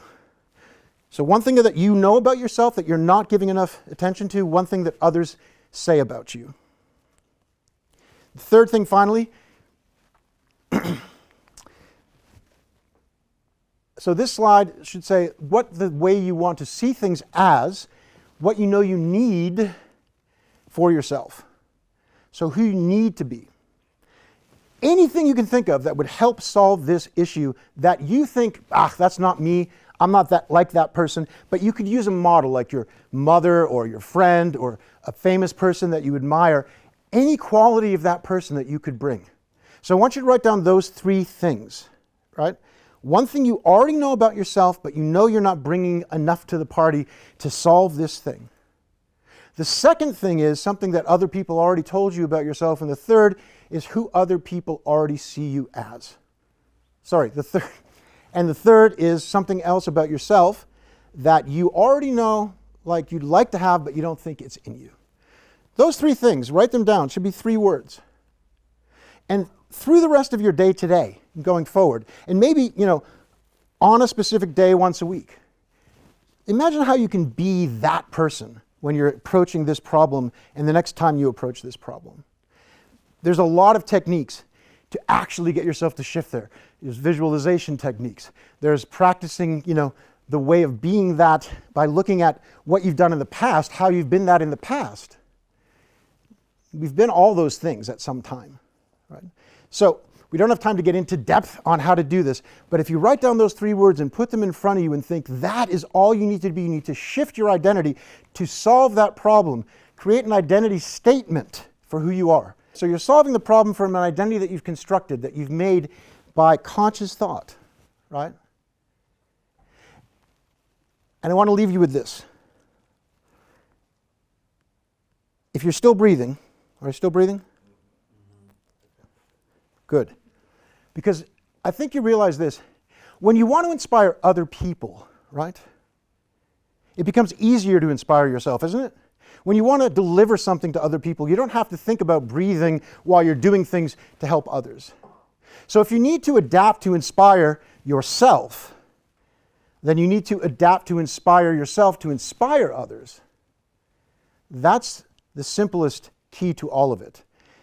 So one thing that you know about yourself that you're not giving enough attention to, one thing that others say about you. The third thing, finally, so this slide should say what the way you want to see things as, what you know you need for yourself. So who you need to be. Anything you can think of that would help solve this issue that you think, that's not me, I'm not that like that person, but you could use a model like your mother or your friend or a famous person that you admire, any quality of that person that you could bring. So I want you to write down those 3 things, right? One thing you already know about yourself, but you know you're not bringing enough to the party to solve this thing. The second thing is something that other people already told you about yourself, and the third is who other people already see you as. And the third is something else about yourself that you already know, like you'd like to have, but you don't think it's in you. Those 3 things, write them down, should be 3 words. And through the rest of your day today, going forward, and maybe, on a specific day once a week, imagine how you can be that person when you're approaching this problem and the next time you approach this problem. There's a lot of techniques to actually get yourself to shift there. There's visualization techniques. There's practicing, the way of being that by looking at what you've done in the past, how you've been that in the past. We've been all those things at some time, right? So we don't have time to get into depth on how to do this, but if you write down those 3 words and put them in front of you and think that is all you need to be, you need to shift your identity to solve that problem. Create an identity statement for who you are. So you're solving the problem from an identity that you've constructed, that you've made by conscious thought, right? And I want to leave you with this. If you're still breathing, are you still breathing? Good. Because I think you realize this. When you want to inspire other people, right? It becomes easier to inspire yourself, isn't it? When you want to deliver something to other people, you don't have to think about breathing while you're doing things to help others. So if you need to adapt to inspire yourself, then you need to adapt to inspire yourself to inspire others. That's the simplest key to all of it.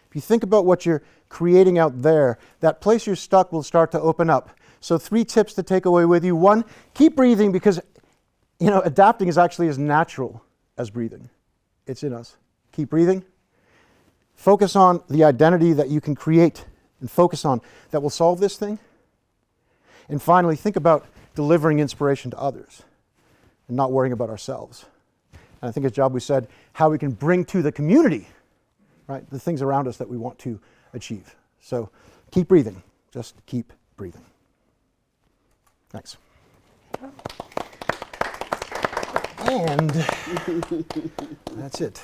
If you think about what you're creating out there, that place you're stuck will start to open up. So 3 tips to take away with you. 1, keep breathing, because adapting is actually as natural as breathing. It's in us. Keep breathing. Focus on the identity that you can create and focus on that will solve this thing. And finally, think about delivering inspiration to others and not worrying about ourselves. And I think as Jabu said, how we can bring to the community, right, the things around us that we want to achieve. So keep breathing. Just keep breathing. Thanks. And that's it.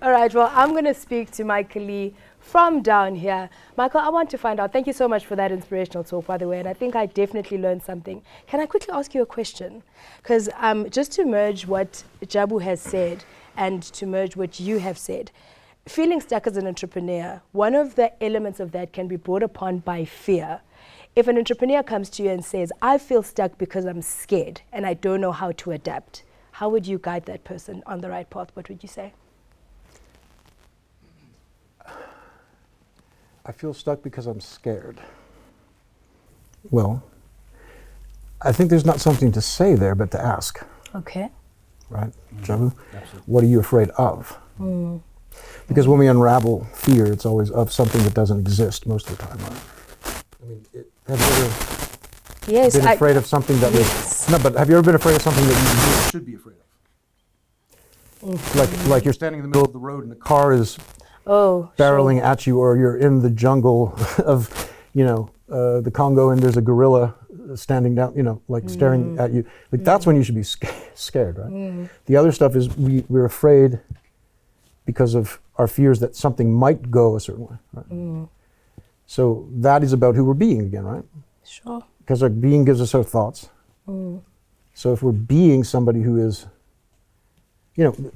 All right, well, I'm going to speak to Michael Lee from down here. Michael, I want to find out, thank you so much for that inspirational talk, by the way, and I think I definitely learned something. Can I quickly ask you a question? Because just to merge what Jabu has said and to merge what you have said, feeling stuck as an entrepreneur, one of the elements of that can be brought upon by fear. If an entrepreneur comes to you and says, I feel stuck because I'm scared and I don't know how to adapt, how would you guide that person on the right path? What would you say? I feel stuck because I'm scared. Well, I think there's not something to say there, but to ask. Okay. Right, Jabu? What are you afraid of? Because when we unravel fear, it's always of something that doesn't exist most of the time. Right? I mean, have you ever been afraid of something that was... No, but have you ever been afraid of something that you really should be afraid of? Like you're standing in the middle of the road and the car is barreling at you, or you're in the jungle of, the Congo and there's a gorilla standing down, staring at you. Like that's when you should be scared, right? The other stuff is we're afraid because of our fears that something might go a certain way, right? So that is about who we're being again, right? Sure. Because our being gives us our thoughts. So if we're being somebody who is,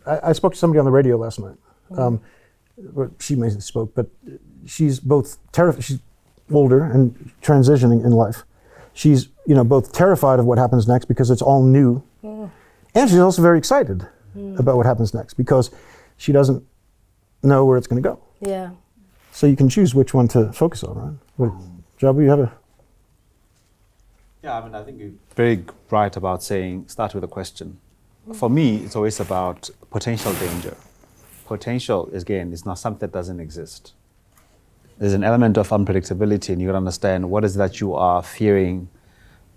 I spoke to somebody on the radio last night. She may have spoke, but she's both terrified. She's older and transitioning in life. She's, both terrified of what happens next because it's all new. And she's also very excited about what happens next because she doesn't know where it's going to go. Yeah. So you can choose which one to focus on, right? Jabu, you have a... Yeah, I think you're very right about saying, start with a question. For me, it's always about potential danger. Potential, again, is not something that doesn't exist. There's an element of unpredictability, and you can understand what is that you are fearing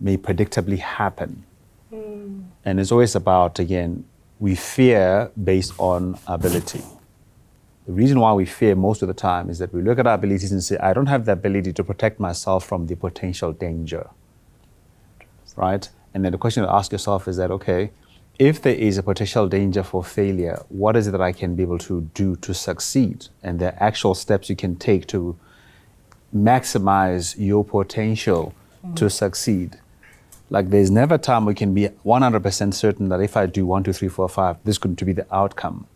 may predictably happen. And it's always about, again, we fear based on ability. The reason why we fear most of the time is that we look at our abilities and say, I don't have the ability to protect myself from the potential danger, right? And then the question to ask yourself is that, okay, if there is a potential danger for failure, what is it that I can be able to do to succeed? And the actual steps you can take to maximize your potential to succeed. Like there's never a time we can be 100% certain that if I do 1, 2, 3, 4, 5, this could be the outcome.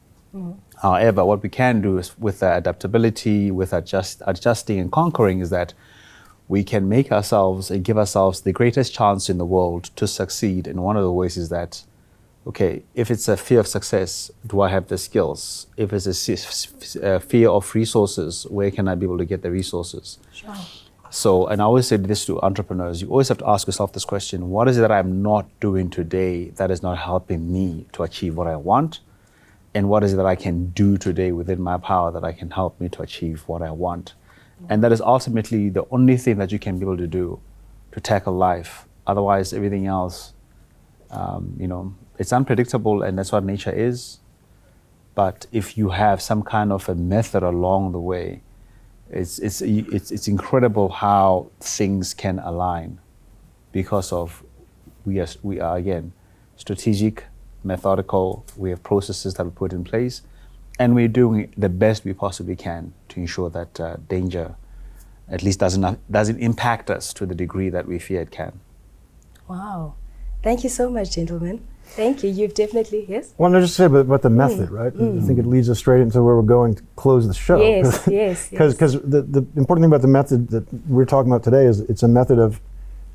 However, what we can do is with adaptability, with adjusting and conquering, is that we can make ourselves and give ourselves the greatest chance in the world to succeed. And one of the ways is that, okay, if it's a fear of success, do I have the skills? If it's a fear of resources, where can I be able to get the resources? Sure. So, and I always say this to entrepreneurs, you always have to ask yourself this question: what is it that I'm not doing today that is not helping me to achieve what I want? And what is it that I can do today within my power that I can help me to achieve what I want? And that is ultimately the only thing that you can be able to do to tackle life. Otherwise, everything else, it's unpredictable, and that's what nature is. But if you have some kind of a method along the way, it's incredible how things can align, because of we are again strategic, methodical. We have processes that we put in place, and we're doing the best we possibly can to ensure that danger at least doesn't impact us to the degree that we fear it can. Wow. Thank you so much, gentlemen. Thank you. You've definitely, yes? Well, no, just say about the method, right? I think it leads us straight into where we're going to close the show. Yes, yes. Because the important thing about the method that we're talking about today is it's a method of,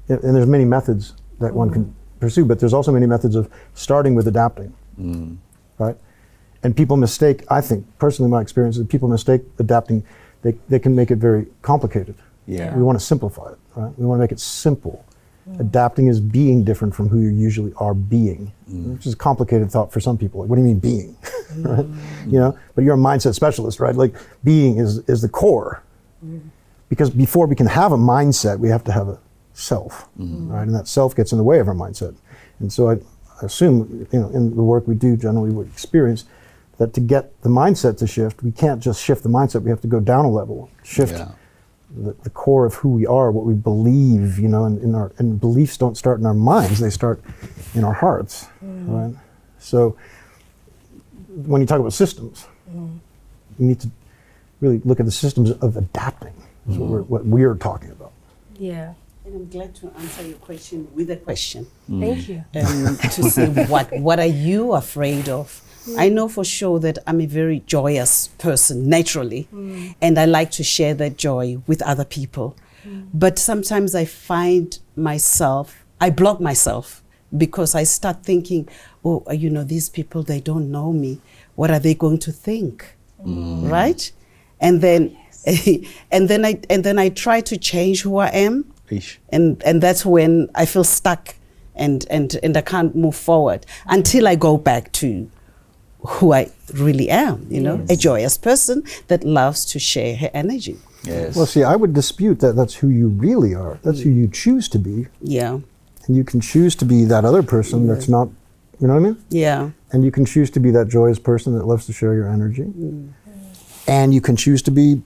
and there's many methods that one can pursue, but there's also many methods of starting with adapting, right? And people mistake, I think, personally my experience is people mistake adapting, they can make it very complicated. Yeah. We want to simplify it, right? We want to make it simple. Adapting is being different from who you usually are being, which is a complicated thought for some people. Like, what do you mean being? Right? You know, but you're a mindset specialist, right? Like, being is the core. Because before we can have a mindset, we have to have a self, right? And that self gets in the way of our mindset. And so I assume, you know, in the work we do, generally we experience that to get the mindset to shift, we can't just shift the mindset. We have to go down a level, shift the core of who we are, what we believe, you know, and beliefs don't start in our minds, they start in our hearts, right? So when you talk about systems, you need to really look at the systems of adapting, is what we're talking about. Yeah. And I'm glad to answer your question with a question. Thank you. To say what are you afraid of? I know for sure that I'm a very joyous person naturally, and I like to share that joy with other people. But sometimes I find myself, I block myself because I start thinking, oh, you know, these people, they don't know me. What are they going to think? Right? And then and then I try to change who I am. And that's when I feel stuck and I can't move forward until I go back to who I really am, you know, a joyous person that loves to share her energy. Yes. Well, see, I would dispute that that's who you really are. That's who you choose to be. Yeah. And you can choose to be that other person that's not, you know what I mean? Yeah. And you can choose to be that joyous person that loves to share your energy. And you can choose to be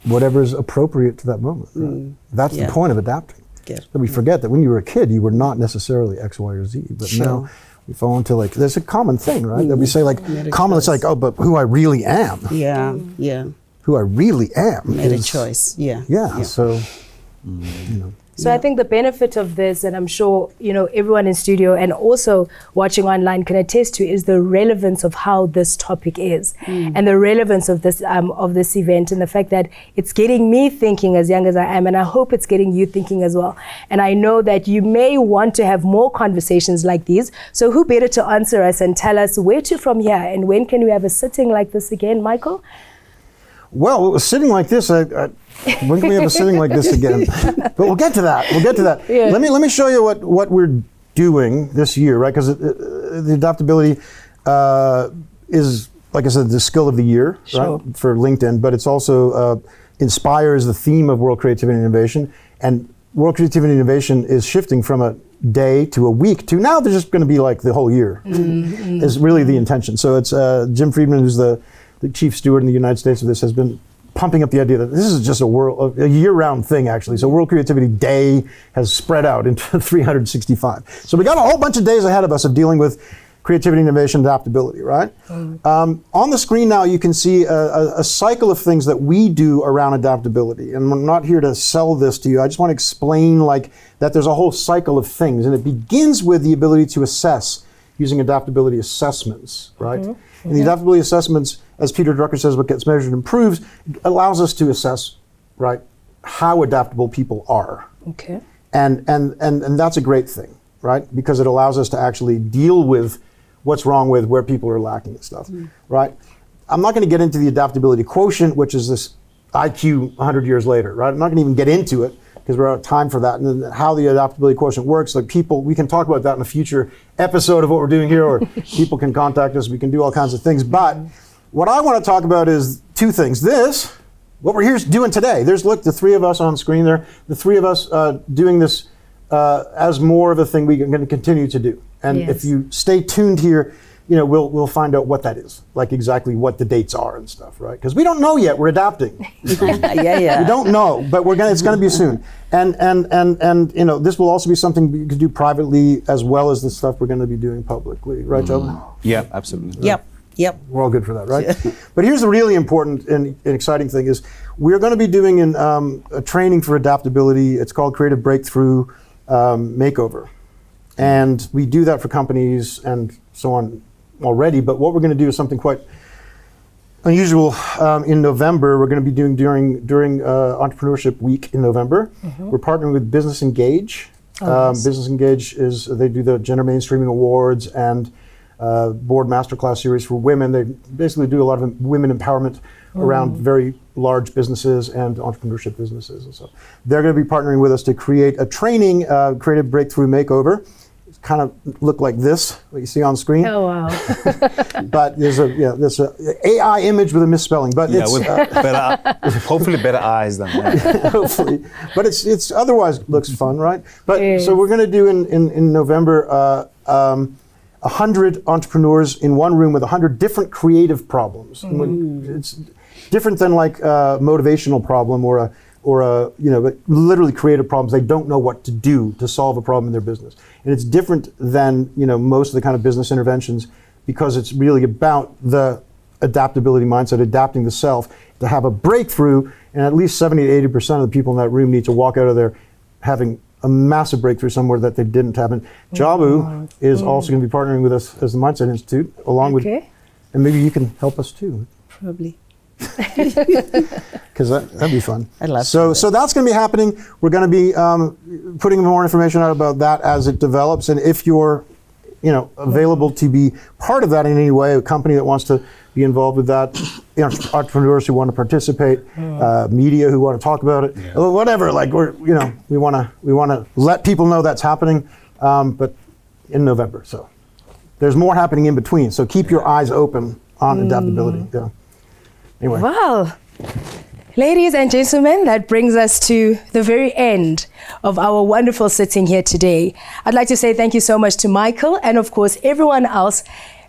whatever is appropriate to that moment. Right? That's the point of adapting. But we forget that when you were a kid, you were not necessarily X, Y, or Z. But now we fall into like, there's a common thing, right? That we say like, common, it's like, oh, but who I really am. Yeah, yeah. Who I really am. Made a choice, So, you know. So I think the benefit of this, and I'm sure, you know, everyone in studio and also watching online can attest to, is the relevance of how this topic is and the relevance of this event, and the fact that it's getting me thinking as young as I am, and I hope it's getting you thinking as well. And I know that you may want to have more conversations like these. So who better to answer us and tell us where to from here, and when can we have a sitting like this again, Michael? Well, sitting like this, when can we have a sitting like this again? But we'll get to that. Yeah. Let me show you what we're doing this year, right? Because the adaptability is, like I said, the skill of the year, right? For LinkedIn. But it's also inspires the theme of World Creativity and Innovation. And World Creativity and Innovation is shifting from a day to a week to now they're just going to be like the whole year. Is really the intention. So it's Jim Friedman, who's the chief steward in the United States of this, has been pumping up the idea that this is just a year-round thing, actually. So World Creativity Day has spread out into 365. So we got a whole bunch of days ahead of us of dealing with creativity, innovation, adaptability, right? On the screen now, you can see a cycle of things that we do around adaptability. And I'm not here to sell this to you. I just want to explain like that there's a whole cycle of things. And it begins with the ability to assess using adaptability assessments, right? And the adaptability assessments, as Peter Drucker says, what gets measured improves, allows us to assess, right, how adaptable people are. Okay. And that's a great thing, right? Because it allows us to actually deal with what's wrong with where people are lacking and stuff, right? I'm not going to get into the adaptability quotient, which is this IQ 100 years later, right? I'm not going to even get into it because we're out of time for that. And then how the adaptability quotient works, like people, we can talk about that in a future episode of what we're doing here, or people can contact us, we can do all kinds of things. But what I want to talk about is two things. This, what we're here doing today, look, the three of us on screen there, the three of us doing this as more of a thing we're going to continue to do. And if you stay tuned here, you know, we'll find out what that is, like exactly what the dates are and stuff, right? Because we don't know yet. We're adapting. We don't know, but it's going to be soon. And you know, this will also be something we could do privately as well as the stuff we're going to be doing publicly, right, Joe? Yeah, absolutely. Yep. Yep. We're all good for that, right? But here's the really important and exciting thing is we're going to be doing a training for adaptability. It's called Creative Breakthrough Makeover. And we do that for companies and so on already. But what we're going to do is something quite unusual. In November, we're going to be doing during Entrepreneurship Week in November. We're partnering with Business Engage. Business Engage they do the Gender Mainstreaming Awards and board masterclass series for women. They basically do a lot of women empowerment around very large businesses and entrepreneurship businesses. And so they're going to be partnering with us to create a training, Creative Breakthrough Makeover. It's kind of look like this, what you see on screen. Oh, wow. But there's a AI image with a misspelling. But Yeah, it's, with hopefully better eyes than that. hopefully. But it's otherwise looks fun, right? But Yes. so we're going to do in November 100 entrepreneurs in one room with 100 different creative problems. It's different than like a motivational problem or a but literally creative problems. They don't know what to do to solve a problem in their business. And it's different than most of the kind of business interventions because it's really about the adaptability mindset, adapting the self to have a breakthrough. And at least 70 to 80% of the people in that room need to walk out of there having a massive breakthrough somewhere that they didn't have. And Jabu is also going to be partnering with us as the Mindset Institute, along with, and maybe you can help us too. Probably. Because that'd be fun. I'd love so that's going to be happening. We're going to be putting more information out about that as it develops. And if you're, available to be part of that in any way, a company that wants to be involved with that, entrepreneurs who want to participate, media who want to talk about it, whatever. Like we want to let people know that's happening, but in November. So there's more happening in between. So keep your eyes open on adaptability. Yeah. Anyway. Well, ladies and gentlemen, that brings us to the very end of our wonderful sitting here today. I'd like to say thank you so much to Michael and, of course, everyone else,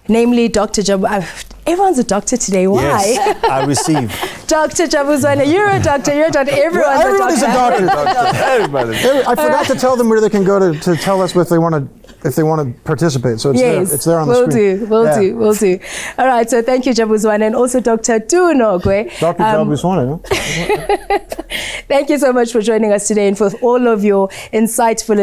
namely Dr. Jabu. Everyone's a doctor today. Why? Yes, I receive. Dr. Jabuzwana, you're a doctor. Everybody's a doctor. Everybody. I forgot to tell them where they can go to tell us if they want to participate. So it's there on the screen. We'll do. All right, so thank you, Jabuzwana, and also Dr. Tunogwe. Dr. Jabuzwana. Thank you so much for joining us today and for all of your insightful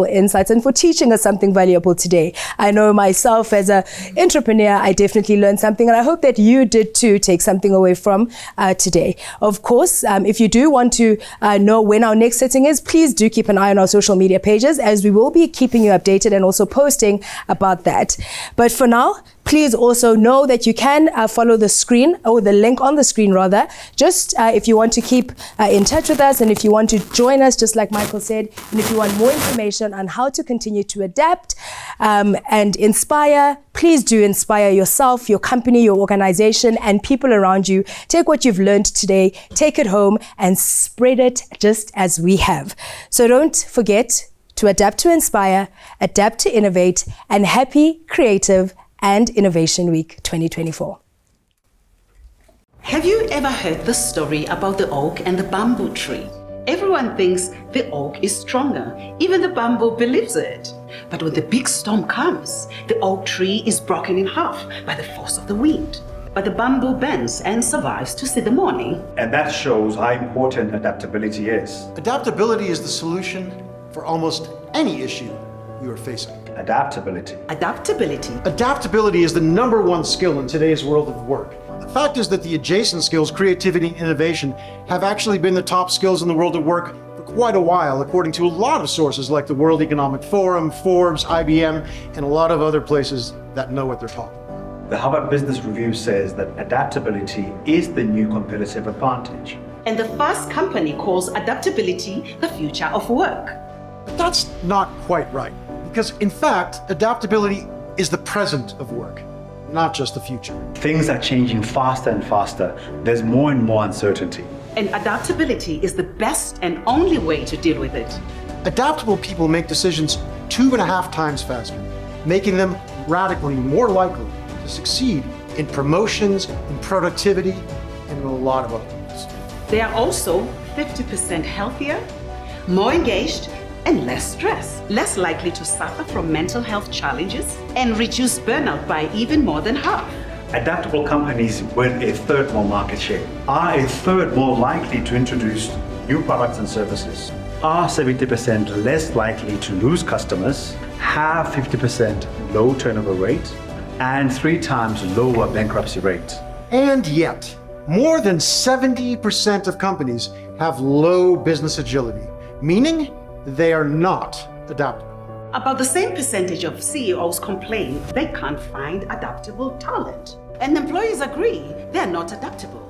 insights and for teaching us something valuable today. I know myself as an entrepreneur, I definitely learned something, and I hope that you did too take something away from today. Of course, if you do want to know when our next sitting is, please do keep an eye on our social media pages, as we will be keeping you updated and also posting about that. But for now, please also know that you can follow the screen, or the link on the screen rather, just if you want to keep in touch with us, and if you want to join us, just like Michael said, and if you want more information on how to continue to adapt and inspire, please do inspire yourself, your company, your organization, and people around you. Take what you've learned today, take it home, and spread it just as we have. So don't forget to adapt to inspire, adapt to innovate, and happy, creative, and Innovation Week 2024. Have you ever heard the story about the oak and the bamboo tree? Everyone thinks the oak is stronger. Even the bamboo believes it. But when the big storm comes, the oak tree is broken in half by the force of the wind. But the bamboo bends and survives to see the morning. And that shows how important adaptability is. Adaptability is the solution for almost any issue you are facing. Adaptability. Adaptability. Adaptability is the #1 skill in today's world of work. The fact is that the adjacent skills, creativity and innovation, have actually been the top skills in the world of work for quite a while, according to a lot of sources like the World Economic Forum, Forbes, IBM, and a lot of other places that know what they're talking about. The Harvard Business Review says that adaptability is the new competitive advantage. And the Fast Company calls adaptability the future of work. But that's not quite right, because in fact, adaptability is the present of work, not just the future. Things are changing faster and faster. There's more and more uncertainty. And adaptability is the best and only way to deal with it. Adaptable people make decisions 2.5 times faster, making them radically more likely to succeed in promotions, in productivity, and in a lot of other things. They are also 50% healthier, more engaged, and less stressed, less likely to suffer from mental health challenges, and reduce burnout by even more than half. Adaptable companies with a third more market share are a third more likely to introduce new products and services, are 70% less likely to lose customers, have 50% low turnover rate, and 3 times lower bankruptcy rate. And yet, more than 70% of companies have low business agility, meaning they are not adaptable. About the same percentage of CEOs complain they can't find adaptable talent. And employees agree they're not adaptable.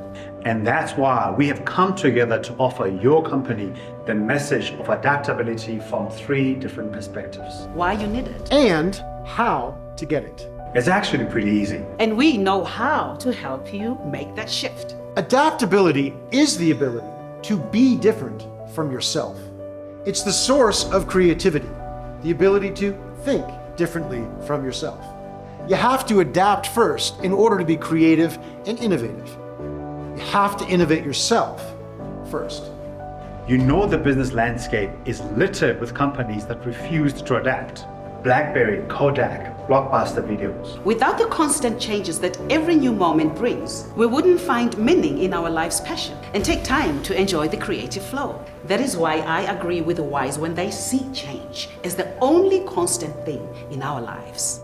And that's why we have come together to offer your company the message of adaptability from 3 different perspectives. Why you need it. And how to get it. It's actually pretty easy. And we know how to help you make that shift. Adaptability is the ability to be different from yourself. It's the source of creativity, the ability to think differently from yourself. You have to adapt first in order to be creative and innovative. You have to innovate yourself first. You know the business landscape is littered with companies that refuse to adapt. BlackBerry, Kodak, Blockbuster Videos. Without the constant changes that every new moment brings, we wouldn't find meaning in our life's passion and take time to enjoy the creative flow. That is why I agree with the wise when they see change as the only constant thing in our lives.